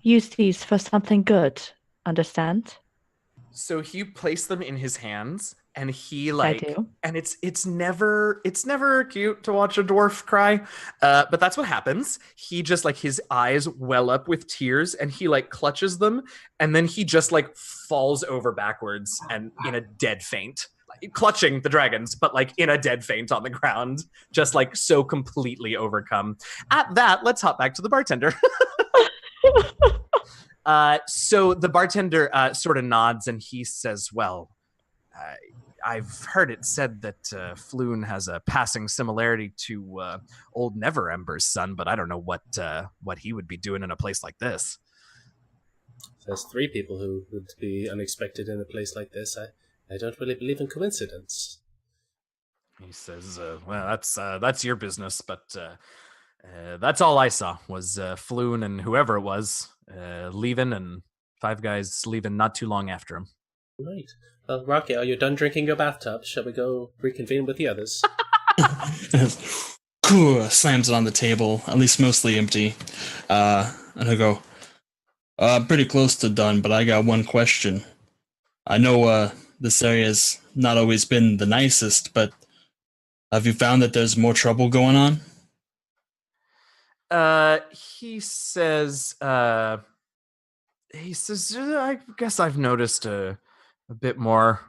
use these for something good. Understand? So you place them in his hands, and he I do. and it's never cute to watch a dwarf cry, but that's what happens. He just like his eyes well up with tears, and he like clutches them, and then he just like falls over backwards and in a dead faint, like, clutching the dragons, but like in a dead faint on the ground, just like so completely overcome. At that, let's hop back to the bartender. So the bartender sort of nods, and he says, well, I've heard it said that Floon has a passing similarity to old Neverember's son, but I don't know what he would be doing in a place like this. There's 3 people who would be unexpected in a place like this. I don't really believe in coincidence. He says, well, that's your business, but that's all I saw was Floon and whoever it was leaving, and 5 guys leaving not too long after him. Right. Well, Rocky, are you done drinking your bathtub? Shall we go reconvene with the others? Slams it on the table, at least mostly empty. And I go, I'm pretty close to done, but I got one question. I know this area's not always been the nicest, but have you found that there's more trouble going on? He says, I guess I've noticed a bit more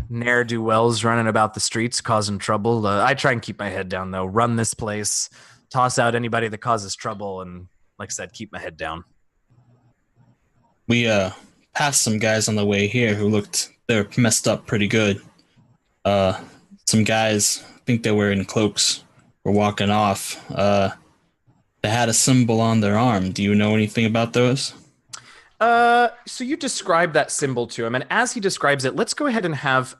ne'er-do-wells running about the streets causing trouble. I try and keep my head down, though. Run this place, toss out anybody that causes trouble, and, like I said, keep my head down. We passed some guys on the way here who looked, they're messed up pretty good. Some guys, I think they were in cloaks, were walking off. They had a symbol on their arm. Do you know anything about those? So you describe that symbol to him, and as he describes it, let's go ahead and have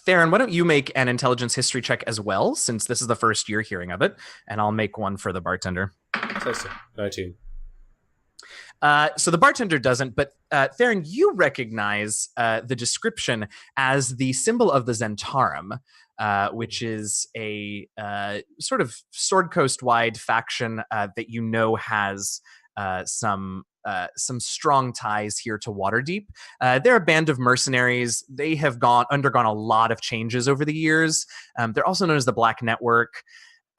Theron, why don't you make an intelligence history check as well, since this is the first you're hearing of it, and I'll make one for the bartender. 19. So the bartender doesn't, but Theron, you recognize the description as the symbol of the Zentarum, which is a sort of Sword Coast-wide faction that you know has some strong ties here to Waterdeep. They're a band of mercenaries. They have undergone a lot of changes over the years. They're also known as the Black Network.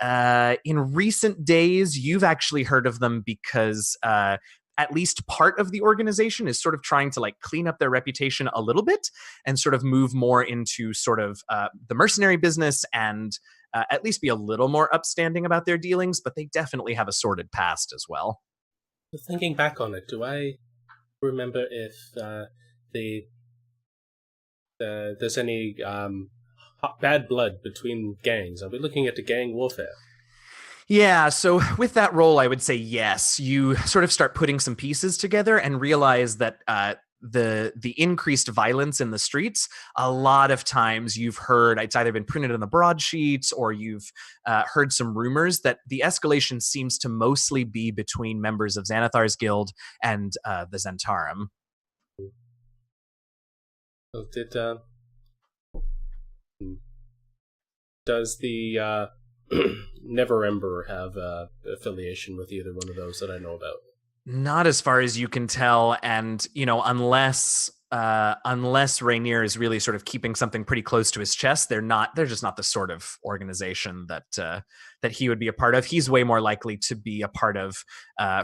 In recent days, you've actually heard of them because at least part of the organization is sort of trying to like clean up their reputation a little bit and sort of move more into sort of the mercenary business and at least be a little more upstanding about their dealings, but they definitely have a sordid past as well. Thinking back on it, do I remember if there's any bad blood between gangs? Are we looking at the gang warfare? Yeah, so with that roll, I would say yes. You sort of start putting some pieces together and realize that the increased violence in the streets, a lot of times you've heard, it's either been printed in the broadsheets or you've heard some rumors that the escalation seems to mostly be between members of Xanathar's guild and the Zentarum. Does the Neverember have affiliation with either one of those that I know about? Not as far as you can tell, and unless Rainier is really sort of keeping something pretty close to his chest, they're just not the sort of organization that he would be a part of. He's way more likely to be a part of,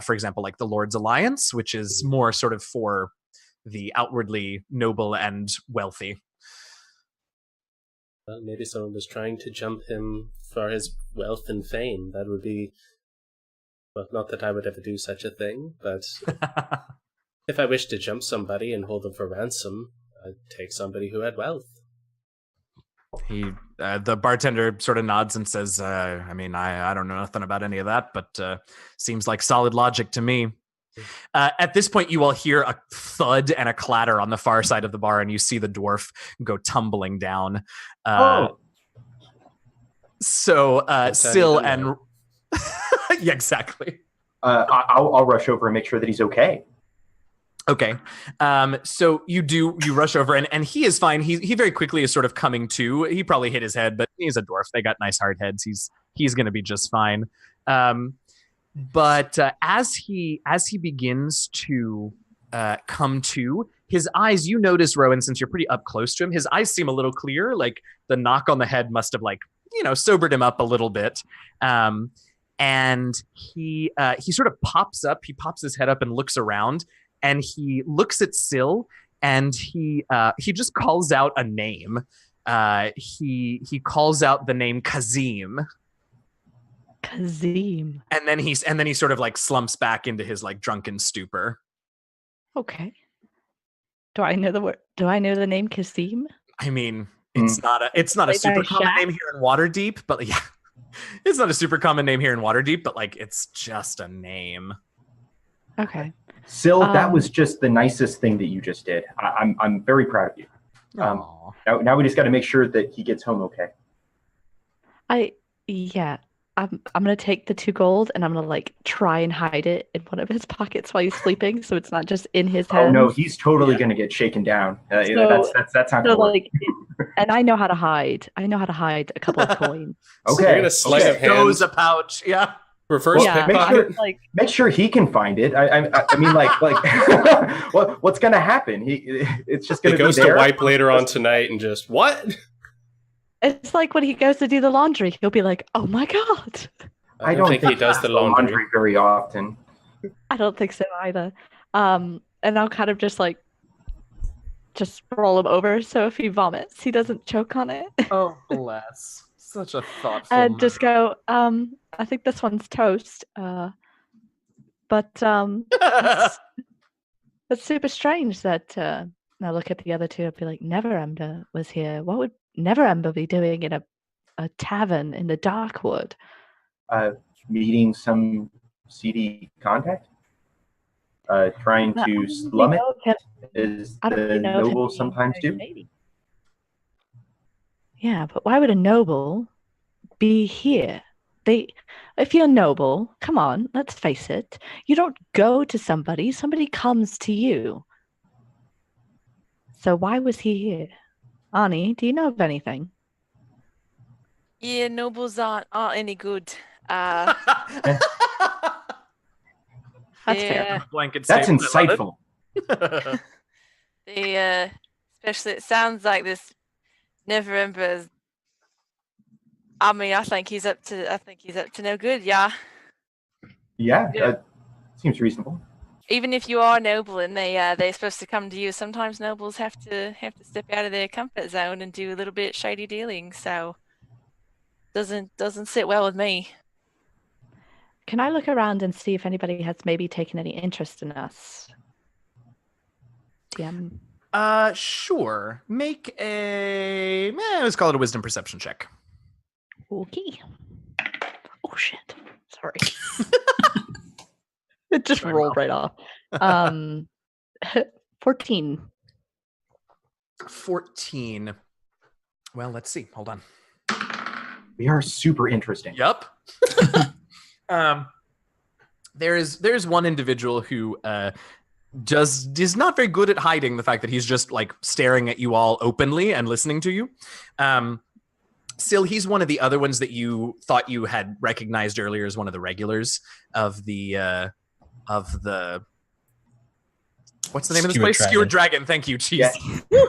for example, like the Lord's Alliance, which is more sort of for the outwardly noble and wealthy. Well, maybe someone was trying to jump him for his wealth and fame. That would be... Well, not that I would ever do such a thing, but if I wished to jump somebody and hold them for ransom, I'd take somebody who had wealth. The bartender sort of nods and says, I don't know nothing about any of that, but seems like solid logic to me. At this point, you all hear a thud and a clatter on the far side of the bar, and you see the dwarf go tumbling down. So Syl and... yeah, exactly. I'll rush over and make sure that he's okay. Okay. So you rush over and he is fine. He very quickly is sort of coming to. He probably hit his head, but he's a dwarf. They got nice hard heads. He's going to be just fine. But as he begins to come to, his eyes, you notice, Rowan, since you're pretty up close to him, his eyes seem a little clear. Like the knock on the head must have sobered him up a little bit. And he sort of pops up. He pops his head up and looks around, and he looks at Syl, and he just calls out a name. He calls out the name Kazim. Kazim. And then he sort of like slumps back into his like drunken stupor. Okay. Do I know the name Kazim? I mean, it's not a super common name here in Waterdeep, but yeah. It's not a super common name here in Waterdeep, but like it's just a name. Okay. Syl, that was just the nicest thing that you just did. I'm very proud of you. Now we just got to make sure that he gets home okay. I'm gonna take the 2 gold and I'm gonna like try and hide it in one of his pockets while he's sleeping, so it's not just in his hands. Oh no, he's totally gonna get shaken down. That's not gonna work. And I know how to hide. I know how to hide a couple of coins. Okay. So you're gonna sleight of hand. Goes a pouch. Yeah. Reverse pickpocket. Make sure he can find it. I mean, what's gonna happen? It's just gonna. He goes to wipe later on tonight and just what? It's like when he goes to do the laundry, he'll be like, "Oh my god!" I don't think he does the laundry very often. I don't think so either. And I'll kind of just roll him over, so if he vomits, he doesn't choke on it. Oh, bless. Such a thoughtful and just go, I think this one's toast. But that's super strange that now look at the other two and be like, Neverember was here. What would Neverember be doing in a tavern in the Darkwood? Meeting some seedy contact? Trying to slum it, as the nobles sometimes do. Yeah, but why would a noble be here? If you're noble, come on, let's face it. You don't go to somebody comes to you. So why was he here? Ani, do you know of anything? Yeah, nobles aren't any good. That's fair. That's insightful. Especially it sounds like this Neverember. I mean, I think he's up to no good. Yeah. Yeah, that seems reasonable. Even if you are noble and they're supposed to come to you, sometimes nobles have to step out of their comfort zone and do a little bit shady dealing. So doesn't sit well with me. Can I look around and see if anybody has maybe taken any interest in us? DM. Sure. Make let's call it a wisdom perception check. Okay. Oh shit. Sorry. It just rolled right off. 14. 14. Well, let's see. Hold on. We are super interesting. Yup. There's one individual who is not very good at hiding the fact that he's just like staring at you all openly and listening to you. Still, he's one of the other ones that you thought you had recognized earlier as one of the regulars of the what's the name of this place? Skewered Dragon. Thank you, jeez. Yeah.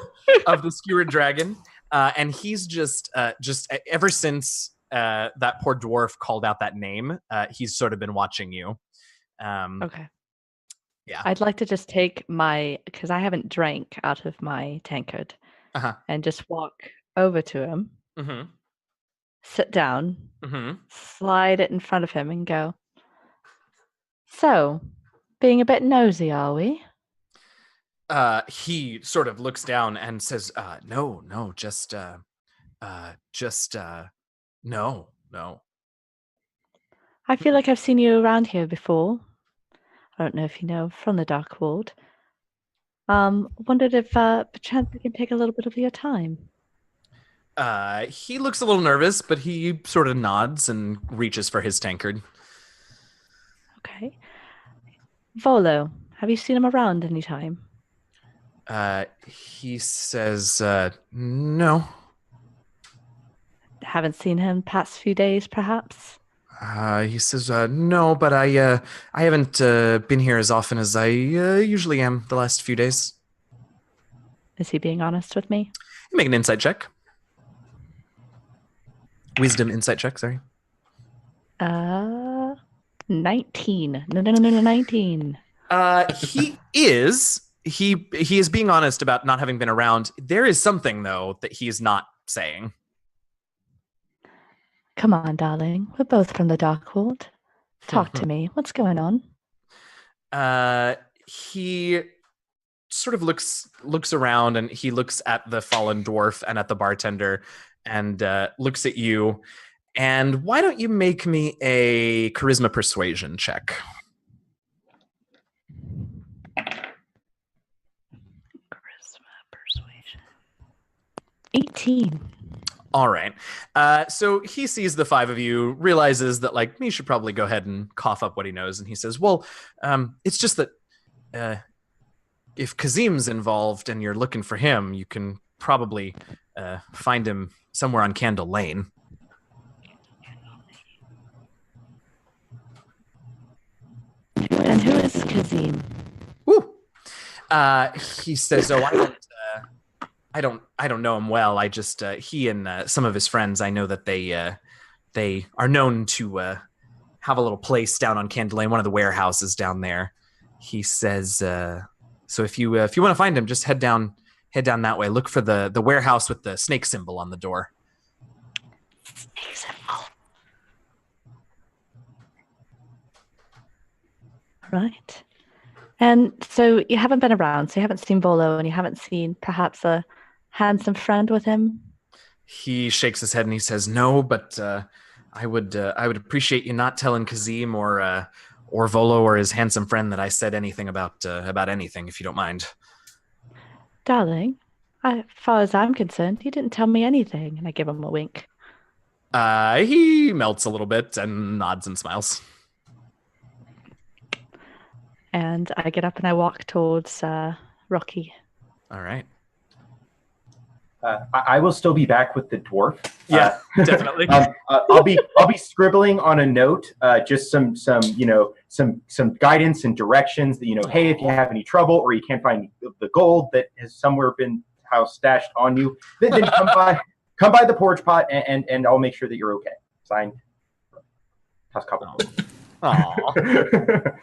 Of the Skewered Dragon. And he's just ever since that poor dwarf called out that name, he's sort of been watching you. Okay. Yeah. I'd like to just take because I haven't drank out of my tankard, and just walk over to him, sit down, slide it in front of him, and go, "So, being a bit nosy, are we?" He sort of looks down and says, no, just no. I feel like I've seen you around here before. I don't know if you know, from the Dark World. Wondered if perchance we can take a little bit of your time. He looks a little nervous, but he sort of nods and reaches for his tankard. Okay. Volo, have you seen him around any time? He says, no. Haven't seen him past few days, perhaps? He says, no, but I haven't been here as often as I usually am the last few days. Is he being honest with me? Make an insight check. Wisdom insight check, sorry. 19. No, 19. He is being honest about not having been around. There is something, though, that he's not saying. Come on, darling. We're both from the Dark World. Talk to me. What's going on? He sort of looks around, and he looks at the fallen dwarf and at the bartender, and looks at you. And why don't you make me a charisma persuasion check? Charisma persuasion. 18. All right. So he sees the five of you, realizes that like he should probably go ahead and cough up what he knows, and he says, "Well, it's just that if Kazim's involved and you're looking for him, you can probably find him somewhere on Candle Lane." And who is Kazim? Woo. He says, "Oh, I don't know him well. I just he and some of his friends. I know that they are known to have a little place down on Candle Lane, one of the warehouses down there." He says, "So if you want to find him, just head down that way. Look for the warehouse with the snake symbol on the door." Snake symbol. Right. And so you haven't been around, so you haven't seen Volo, and you haven't seen perhaps a handsome friend with him? He shakes his head and he says, "No, but I would appreciate you not telling Kazim or Volo or his handsome friend that I said anything about anything, if you don't mind." Darling, as far as I'm concerned, you didn't tell me anything. And I give him a wink. He melts a little bit and nods and smiles. And I get up and I walk towards Rocky. All right. I will still be back with the dwarf. Yeah, definitely. I'll be scribbling on a note, just some guidance and directions that, hey, if you have any trouble or you can't find the gold that has somewhere been stashed on you, then come by the porch pot and I'll make sure that you're okay. Signed, Toss Couple. Aww.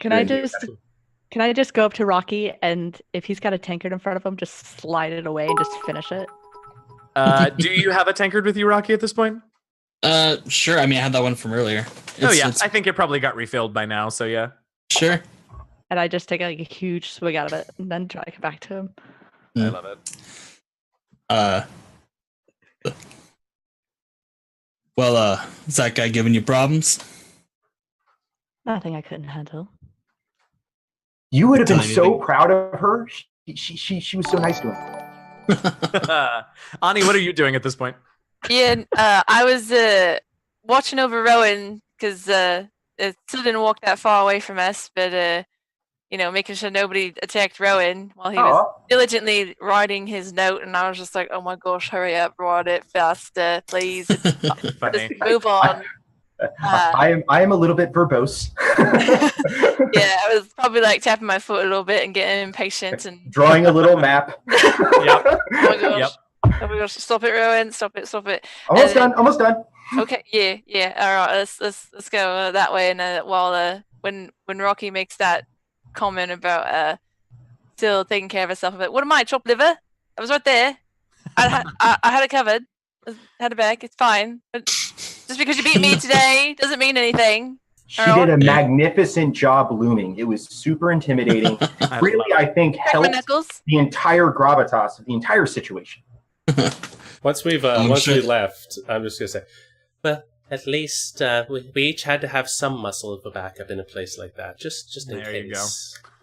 Can I just go up to Rocky, and if he's got a tankard in front of him, just slide it away and just finish it? Do you have a tankard with you, Rocky, at this point? Sure. I mean, I had that one from earlier. I think it probably got refilled by now, so yeah. Sure. And I just take like a huge swig out of it and then drag it back to him. I love it. Well, is that guy giving you problems? Nothing I couldn't handle. You would have been Tell me so anything. proud of her. She was so nice to him. Ani, what are you doing at this point? Yeah, I was watching over Rowan because it still didn't walk that far away from us, but making sure nobody attacked Rowan while he was diligently writing his note, and I was just like, "Oh my gosh, hurry up, write it faster, please, Funny. just move on." I am a little bit verbose. Yeah, I was probably like tapping my foot a little bit and getting impatient and Drawing a little map. Yep. oh my gosh. Yep. Oh my gosh, stop it, Rowan, stop it. Almost done. Okay, yeah. All right, let's go that way. And while when Rocky makes that comment about still taking care of herself, a bit. What am I, chopped liver? I was right there. I had it covered. I had it back. It's fine. But just because you beat me today doesn't mean anything. She did a magnificent job looming. It was super intimidating. I think helped the entire gravitas of the entire situation. Once we left, I'm just gonna say, well, at least we each had to have some muscle of a backup in a place like that, just in case. There you go.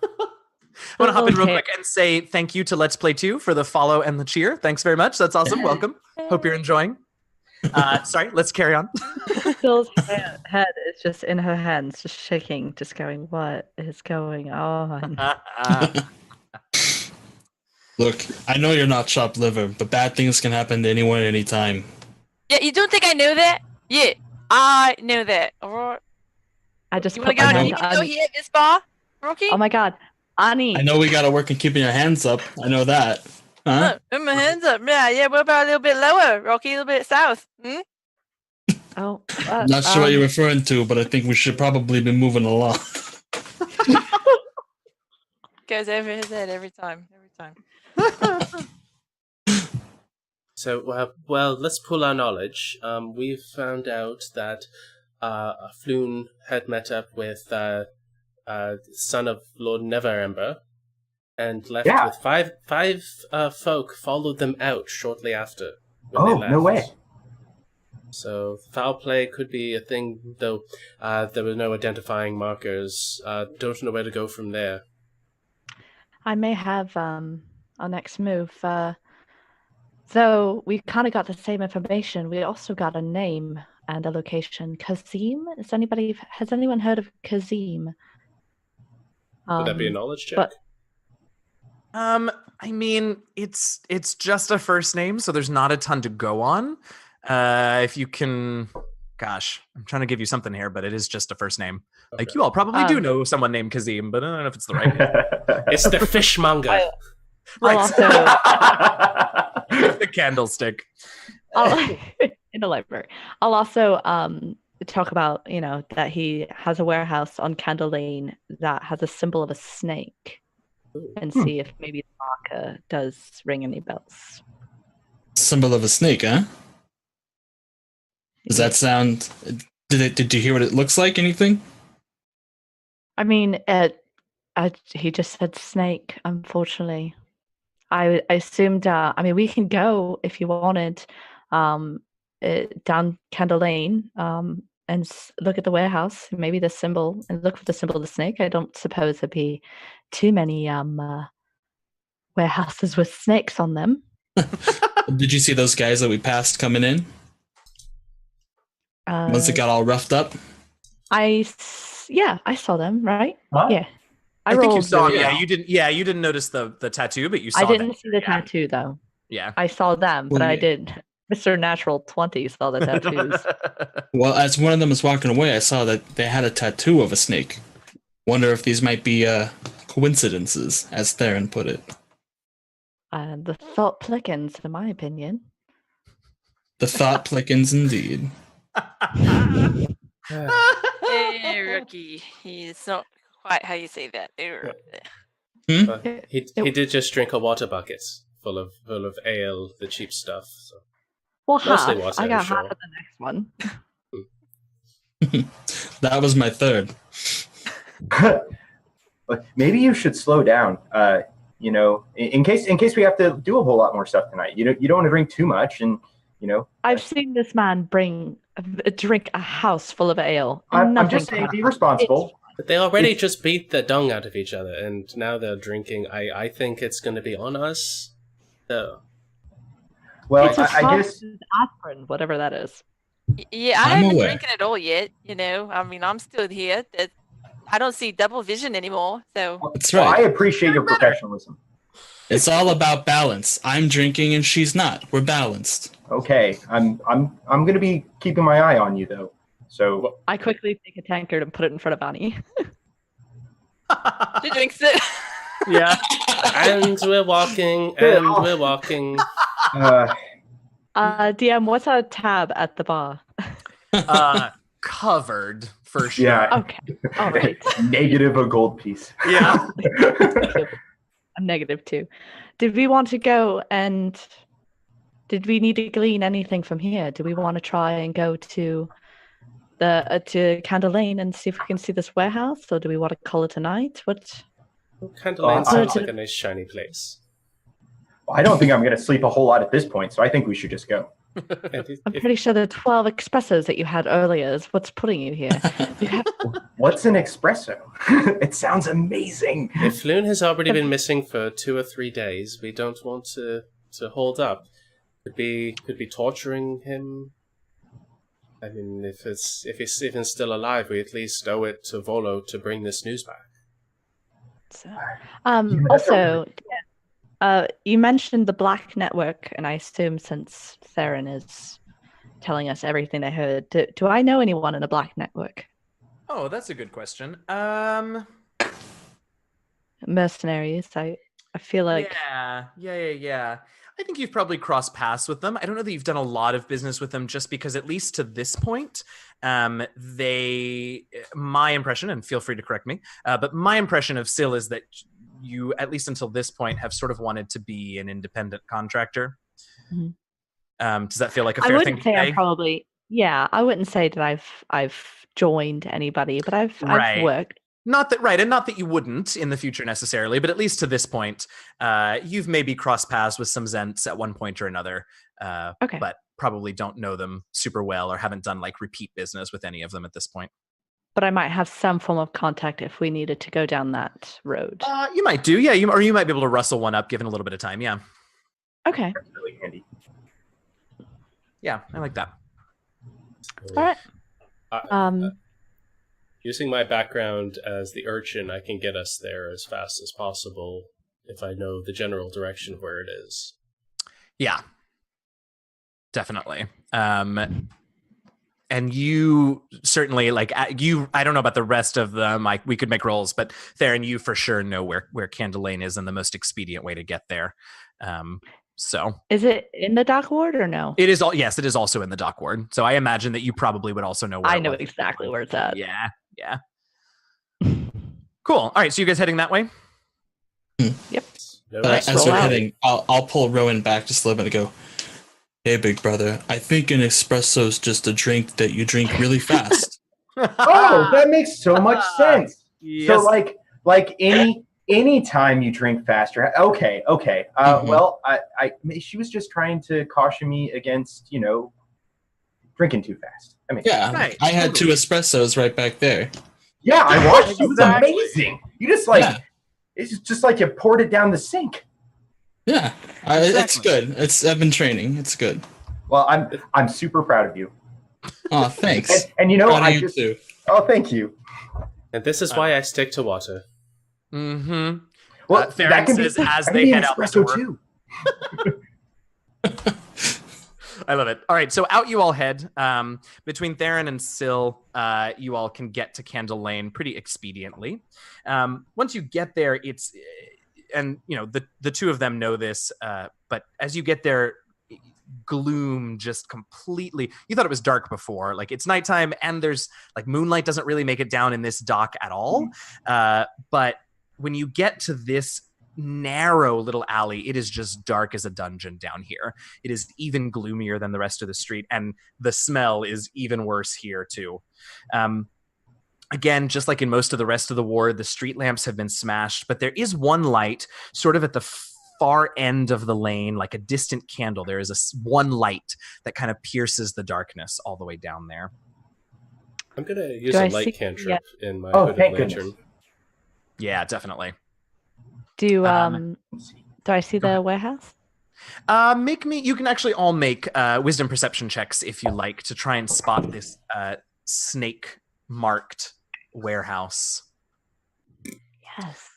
I want to hop in real quick and say thank you to Let's Play 2 for the follow and the cheer. Thanks very much. That's awesome. Welcome. Hope you're enjoying. Sorry, let's carry on. Phil's head is just in her hands, just shaking, just going, what is going on? Look, I know you're not chopped liver, but bad things can happen to anyone at any time. Yeah, you don't think I know that? Yeah, I know that. All right. I just you want to go here at this bar, Rocky? Oh my God, Ani! I know we gotta work on keeping your hands up. I know that. Huh? Put my hands up. Yeah. What about a little bit lower, Rocky? A little bit south. Oh, not sure what you're referring to, but I think we should probably be moving along. Goes over his head every time. So, well, let's pull our knowledge. We've found out that Floon had met up with son of Lord Neverember and left with five folk followed them out shortly after. When they left. No way. So foul play could be a thing, though there were no identifying markers. Don't know where to go from there. I may have our next move. So we kind of got the same information. We also got a name and a location. Kazim? Has anyone heard of Kazim? Would that be a knowledge check? I mean, it's just a first name, so there's not a ton to go on. If you can, gosh, I'm trying to give you something here, but it is just a first name. Okay. Like you all probably do know someone named Kazim, but I don't know if it's the right name. It's the fishmonger. Right. The candlestick. In the library. I'll also talk about, that he has a warehouse on Candle Lane that has a symbol of a snake, and see if maybe the marker does ring any bells. Symbol of a snake, huh? Does that sound? Did you hear what it looks like? Anything? I mean, he just said snake. Unfortunately, I assumed. I mean, we can go if you wanted, down Candle Lane, and look at the warehouse. Maybe the symbol, and look for the symbol of the snake. I don't suppose there'd be too many warehouses with snakes on them. Did you see those guys that we passed coming in? Once it got all roughed up? I saw them, right? What? Yeah. I think you saw them. Yeah, you didn't notice the tattoo, but you saw them. I didn't see the tattoo, though. Yeah. I saw them, but I did. Mr. Natural 20 saw the tattoos. Well, as one of them was walking away, I saw that they had a tattoo of a snake. Wonder if these might be coincidences, as Theron put it. The thought plickens, in my opinion. The thought plickens, indeed. Hey, Rookie. He's not quite how you say that. He did just drink a water bucket full of ale, the cheap stuff. So. Well, mostly half. water, I got sure. half of the next one. That was my third. Maybe you should slow down. In case we have to do a whole lot more stuff tonight. You don't want to drink too much, and I've seen this man drink a house full of ale. I'm just saying, be responsible. But they already just beat the dung out of each other, and now they're drinking. I think it's going to be on us. So. Well, It's just I guess aspirin, whatever that is. Yeah, I I'm haven't been aware. drinking at all yet. I mean, I'm still here. I don't see double vision anymore. So That's well, I right. appreciate your professionalism. It's all about balance. I'm drinking and she's not. We're balanced. Okay, I'm going to be keeping my eye on you though. So I quickly take a tankard and put it in front of Bonnie. she drinks it. Yeah. And we're walking, and we're walking. DM, what's our tab at the bar? Covered for sure. Yeah. Okay. All right. Negative a gold piece. Yeah. I'm negative too. Did we want to go and did we need to glean anything from here? Do we want to try and go to the to Candle Lane and see if we can see this warehouse, or do we want to call it a night? What? Candle Lane sounds I- like a nice shiny place. I don't think I'm going to sleep a whole lot at this point, so I think we should just go. I'm pretty sure the 12 espressos that you had earlier is what's putting you here. You have What's an espresso? It sounds amazing. If Loon has already been missing for 2 or 3 days, we don't want to hold up. Could be torturing him. I mean, if he's even still alive, we at least owe it to Volo to bring this news back. So, that's also, you mentioned the Black Network, and I assume since Theron is telling us everything they heard, do I know anyone in the Black Network? Oh, that's a good question. Mercenaries. I feel like Yeah. I think you've probably crossed paths with them. I don't know that you've done a lot of business with them, just because at least to this point, my impression, and feel free to correct me, but my impression of Syl is that you, at least until this point, have sort of wanted to be an independent contractor. Mhm. Does that feel like a I fair wouldn't thing say to I'm say? probably I wouldn't say that I've joined anybody, but I've Right. worked. Not that you wouldn't in the future necessarily, but at least to this point, you've maybe crossed paths with some Zents at one point or another, Okay. but probably don't know them super well or haven't done like repeat business with any of them at this point. But I might have some form of contact if we needed to go down that road. You might do, yeah. You might be able to rustle one up given a little bit of time, yeah. Okay. That's really handy. Yeah, I like that. All right. Using my background as the urchin, I can get us there as fast as possible if I know the general direction of where it is. Yeah, definitely. And you certainly I don't know about the rest of them. We could make rolls, but Theron, you for sure know where Candle Lane is and the most expedient way to get there. So Is it in the dock ward or no? it is yes, it is also in the dock ward. So I imagine that you probably would also know where I it know was. exactly where it's at. Yeah. Cool. All right, so you guys heading that way? Yep. No, But as roll we're out. heading, I'll pull Rowan back just a little bit and go, "Hey, big brother, I think an espresso's just a drink that you drink really fast." Oh, that makes so much sense. Yes. So like any time you drink faster. Okay. Mhm. Well, she was just trying to caution me against, drinking too fast. I mean, Yeah, Right, I had 2 espressos right back there. yeah, I watched. It was Exactly. amazing. You just Yeah. it's just like you poured it down the sink. Yeah, it's Exactly. good. I've been training. It's good. Well, I'm super proud of you. Oh, thanks. And Proud of I you just too. thank you. And this is why I stick to water. Mm-hmm. Well, Theron that can says be, as that can they be an head out the espresso door. too. I love it. All right, so out you all head. Between Theron and Syl, you all can get to Candle Lane pretty expediently. Once you get there, and the two of them know this, but as you get there, gloom just completely. You thought it was dark before, like it's nighttime, and there's like moonlight doesn't really make it down in this dock at all. But when you get to this narrow little alley, it is just dark as a dungeon down here. It is even gloomier than the rest of the street, and the smell is even worse here too. Again, just like in most of the rest of the ward, the street lamps have been smashed, but there is one light sort of at the far end of the lane, like a distant candle. There is one light that kind of pierces the darkness all the way down there. I'm going to use Do a I light see- cantrip in my Oh, hooded thank lantern. goodness. Yeah, definitely. Do Um, do I see go the ahead. warehouse? You can actually all make wisdom perception checks if you like to try and spot this snake marked warehouse. Yes.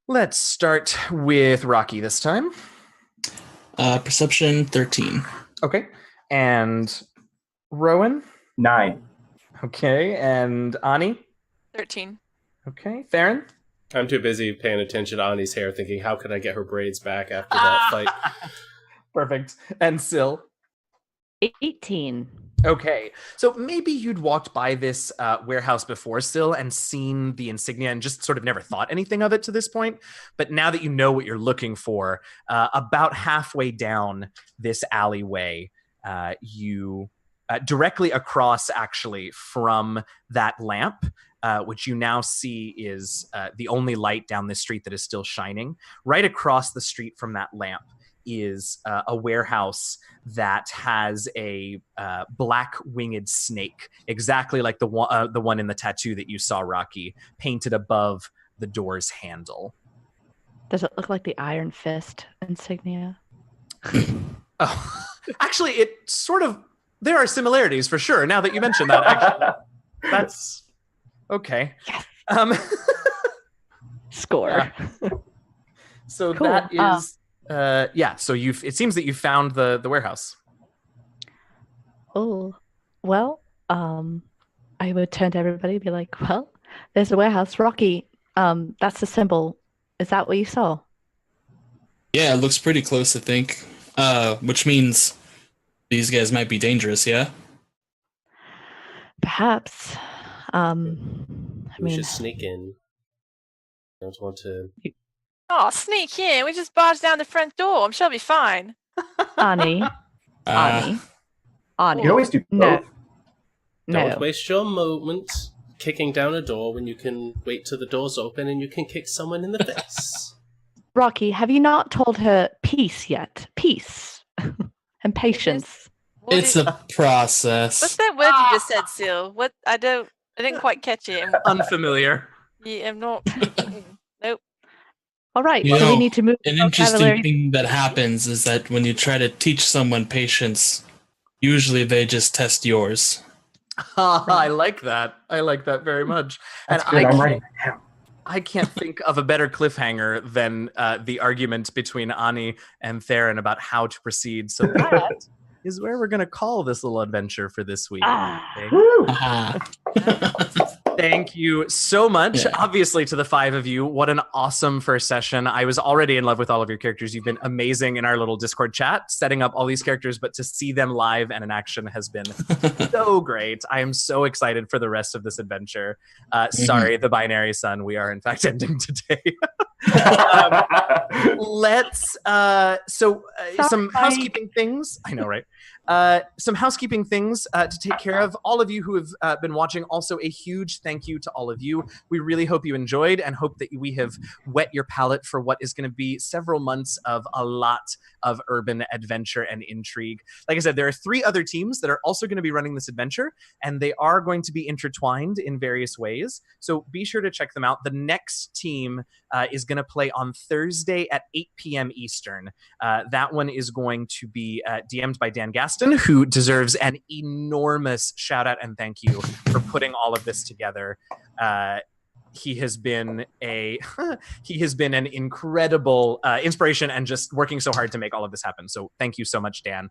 Let's start with Rocky this time. Perception 13. Okay. And Rowan? 9. Okay. And Ani? 13. Okay. Theron? I'm too busy paying attention to Ani's hair, thinking, how could I get her braids back after that fight? Perfect. And Syl? 18. Okay, so maybe you'd walked by this warehouse before still and seen the insignia and just sort of never thought anything of it to this point. But now that you know what you're looking for, about halfway down this alleyway, you directly across actually from that lamp, which you now see is the only light down this street that is still shining. Right across the street from that lamp is a warehouse that has a black winged snake, exactly like the one in the tattoo that you saw, Rocky, painted above the door's handle. Does it look like the Iron Fist insignia? Oh, actually, it sort of, there are similarities for sure. Now that you mention that, actually, that's okay. Yes. Score. So Cool. that is. So it seems that you found the warehouse. Oh, well, I would turn to everybody and be like, well, there's a warehouse. Rocky, that's the symbol. Is that what you saw? Yeah, it looks pretty close, I think. Which means these guys might be dangerous, yeah? Perhaps. We should sneak in. I don't want to... Oh, sneak in. We just barged down the front door. I'm sure it'll be fine. Ani. Ani. You can always do both. No. Don't No. waste your moment kicking down a door when you can wait till the door's open and you can kick someone in the face. Rocky, have you not told her peace yet? Peace. And patience. It's a process. What's that word you just said, Seal? What? I didn't quite catch it. Unfamiliar. Yeah, I'm not. Nope. All right, You so we know, need to move An the interesting vocabulary. thing that happens is that when you try to teach someone patience, usually they just test yours. I like that. I like that very much. That's and good. I'm writing that down. I can't think of a better cliffhanger than the argument between Ani and Theron about how to proceed. So that is where we're going to call this little adventure for this week. Woo! Thank you so much, Yeah. obviously, to the five of you. What an awesome first session. I was already in love with all of your characters. You've been amazing in our little Discord chat, setting up all these characters, but to see them live and in action has been so great. I am so excited for the rest of this adventure. Sorry, the binary sun. We are, in fact, ending today. Some housekeeping things. I know, right? Some housekeeping things to take care of. All of you who have been watching, also a huge thank you to all of you. We really hope you enjoyed and hope that we have whet your palate for what is going to be several months of a lot of urban adventure and intrigue. Like I said, there are 3 other teams that are also going to be running this adventure, and they are going to be intertwined in various ways. So be sure to check them out. The next team is going to play on Thursday at 8 p.m. Eastern. That one is going to be DM'd by Dan Gaston, who deserves an enormous shout out and thank you for putting all of this together. He has been an incredible inspiration and just working so hard to make all of this happen. So thank you so much, Dan.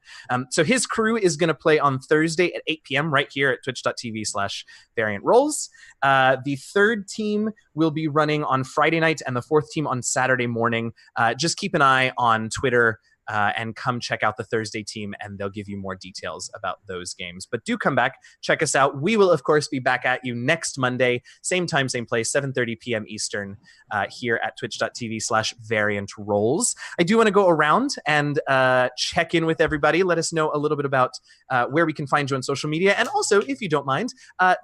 So his crew is going to play on Thursday at 8 p.m. right here at twitch.tv/variantrolls. The third team will be running on Friday night and the fourth team on Saturday morning. Just keep an eye on Twitter and come check out the Thursday team, and they'll give you more details about those games. But do come back, check us out. We will, of course, be back at you next Monday, same time, same place, 7:30 p.m. Eastern, here at twitch.tv/variantrolls. I do want to go around and check in with everybody. Let us know a little bit about where we can find you on social media. And also, if you don't mind,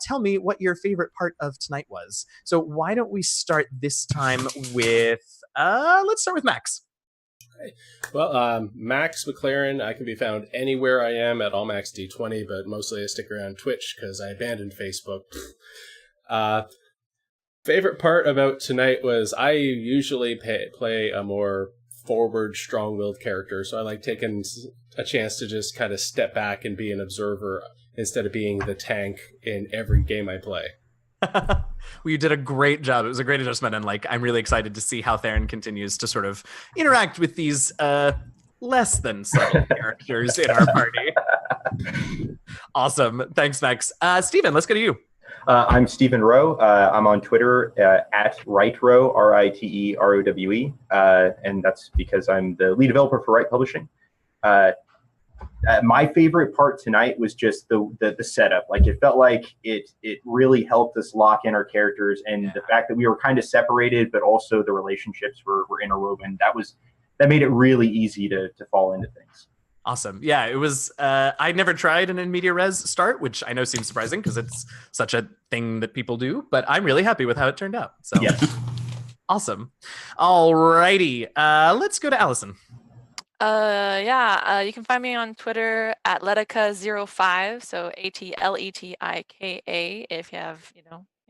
tell me what your favorite part of tonight was. So why don't we start this time with, let's start with Max. Well, Max McLaren, I can be found anywhere I am at AllMaxD20, but mostly I stick around Twitch because I abandoned Facebook. Favorite part about tonight was I usually play a more forward, strong-willed character, so I like taking a chance to just kind of step back and be an observer instead of being the tank in every game I play. Well, you did a great job. It was a great adjustment, and I'm really excited to see how Theron continues to sort of interact with these less than subtle characters in our party. Awesome. Thanks, Max. Steven, let's go to you. I'm Stephen Rowe. I'm on Twitter at RightRowe, RITEROWE, and that's because I'm the lead developer for Right Publishing. My favorite part tonight was just the setup. It felt like it really helped us lock in our characters, and the fact that we were kind of separated, but also the relationships were interwoven. That made it really easy to fall into things. Awesome. Yeah, it was. I never tried an in media res start, which I know seems surprising because it's such a thing that people do, but I'm really happy with how it turned out. So awesome. All righty. Let's go to Allison. You can find me on Twitter at Letica05, so ATLETIKA, if you have,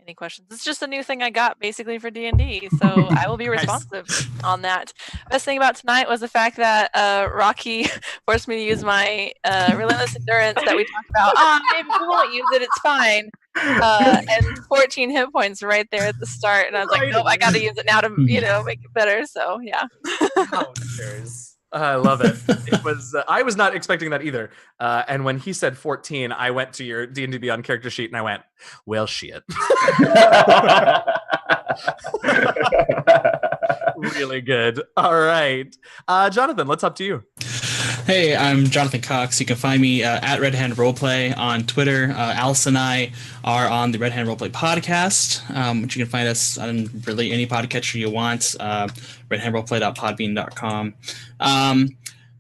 any questions. It's just a new thing I got basically for D&D, so I will be responsive on that. Best thing about tonight was the fact that Rocky forced me to use my relentless endurance that we talked about. Maybe we won't use it, it's fine. And 14 hit points right there at the start, and I was like, nope, I gotta use it now to, make it better, so yeah. I love it. It was. I was not expecting that either. And when he said 14, I went to your D&D Beyond character sheet and I went, "Well, shit." Really good. All right, Jonathan, let's up to you. Hey, I'm Jonathan Cox. You can find me at Red Hand Roleplay on Twitter. Alice and I are on the Red Hand Roleplay podcast, which you can find us on really any podcatcher you want, redhandroleplay.podbean.com.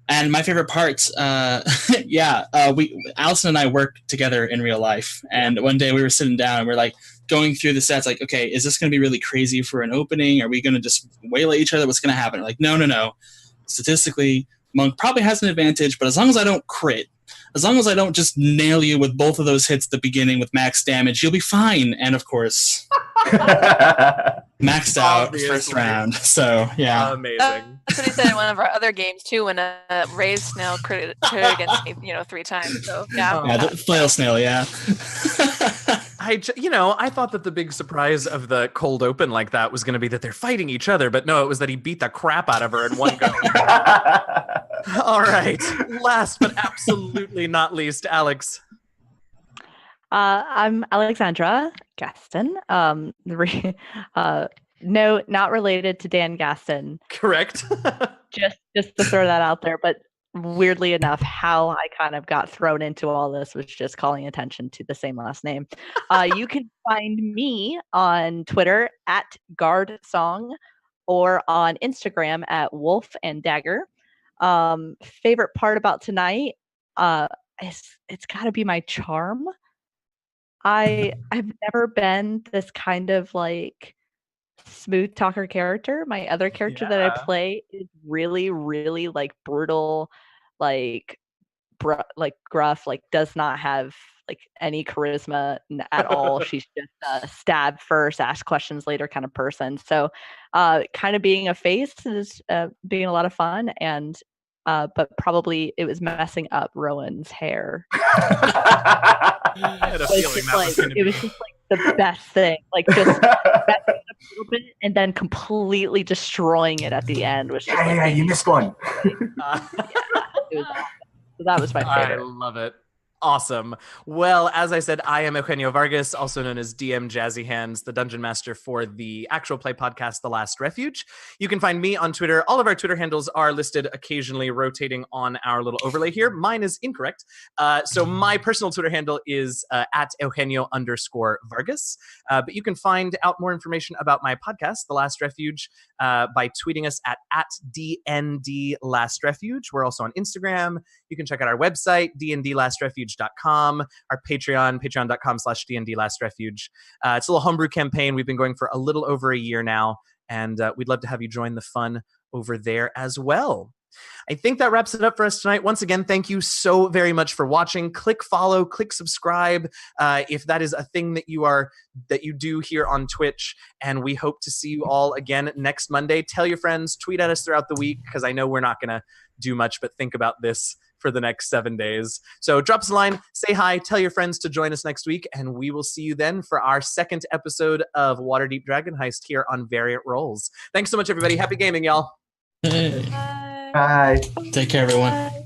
And my favorite parts, Allison and I work together in real life. And one day we were sitting down and we're going through the sets, okay, is this going to be really crazy for an opening? Are we going to just waylay each other? What's going to happen? No. Statistically, Monk probably has an advantage, but as long as I don't crit, as long as I don't just nail you with both of those hits at the beginning with max damage, you'll be fine. And of course, maxed out first round. So, yeah. Amazing. That's what he said in one of our other games, too, when Ray's Snail crit against me, 3 times. So, yeah. Yeah, the flail snail, yeah. I thought that the big surprise of the cold open like that was going to be that they're fighting each other, but no, it was that he beat the crap out of her in one go. All right. Last but absolutely not least, Alex. I'm Alexandra Gaston. No, not related to Dan Gaston. Correct. just to throw that out there, but weirdly enough, how I kind of got thrown into all this was just calling attention to the same last name. You can find me on Twitter at GuardSong or on Instagram at Wolf and Dagger. Favorite part about tonight, it's got to be my charm. I've never been this kind of smooth talker character. My other character that I play is really, really brutal, gruff, does not have any charisma at all. She's just a stab first, ask questions later kind of person. So kind of being a face is being a lot of fun, and but probably it was messing up Rowan's hair. I had a feeling that was going to be... It was just the best thing. Just messing up a little bit and then completely destroying it at the end. Was just you missed one. So that was my favorite. I love it. Awesome. Well, as I said, I am Eugenio Vargas, also known as DM Jazzy Hands, the Dungeon Master for the actual play podcast, The Last Refuge. You can find me on Twitter. All of our Twitter handles are listed, occasionally rotating on our little overlay here. Mine is incorrect. So my personal Twitter handle is at Eugenio_Vargas. But you can find out more information about my podcast, The Last Refuge, by tweeting us at DND Last Refuge. We're also on Instagram. You can check out our website, dndlastrefuge.com, our Patreon, patreon.com/DND Last Refuge. It's a little homebrew campaign. We've been going for a little over a year now, and we'd love to have you join the fun over there as well. I think that wraps it up for us tonight. Once again, thank you so very much for watching. Click follow, click subscribe if that is a thing that you do here on Twitch. And we hope to see you all again next Monday. Tell your friends, tweet at us throughout the week, because I know we're not going to do much but think about this for the next 7 days. So drop us a line, say hi, tell your friends to join us next week, and we will see you then for our second episode of Waterdeep Dragon Heist here on Variant Roles. Thanks so much, everybody. Happy gaming, y'all. Hey. Bye. Take care, everyone.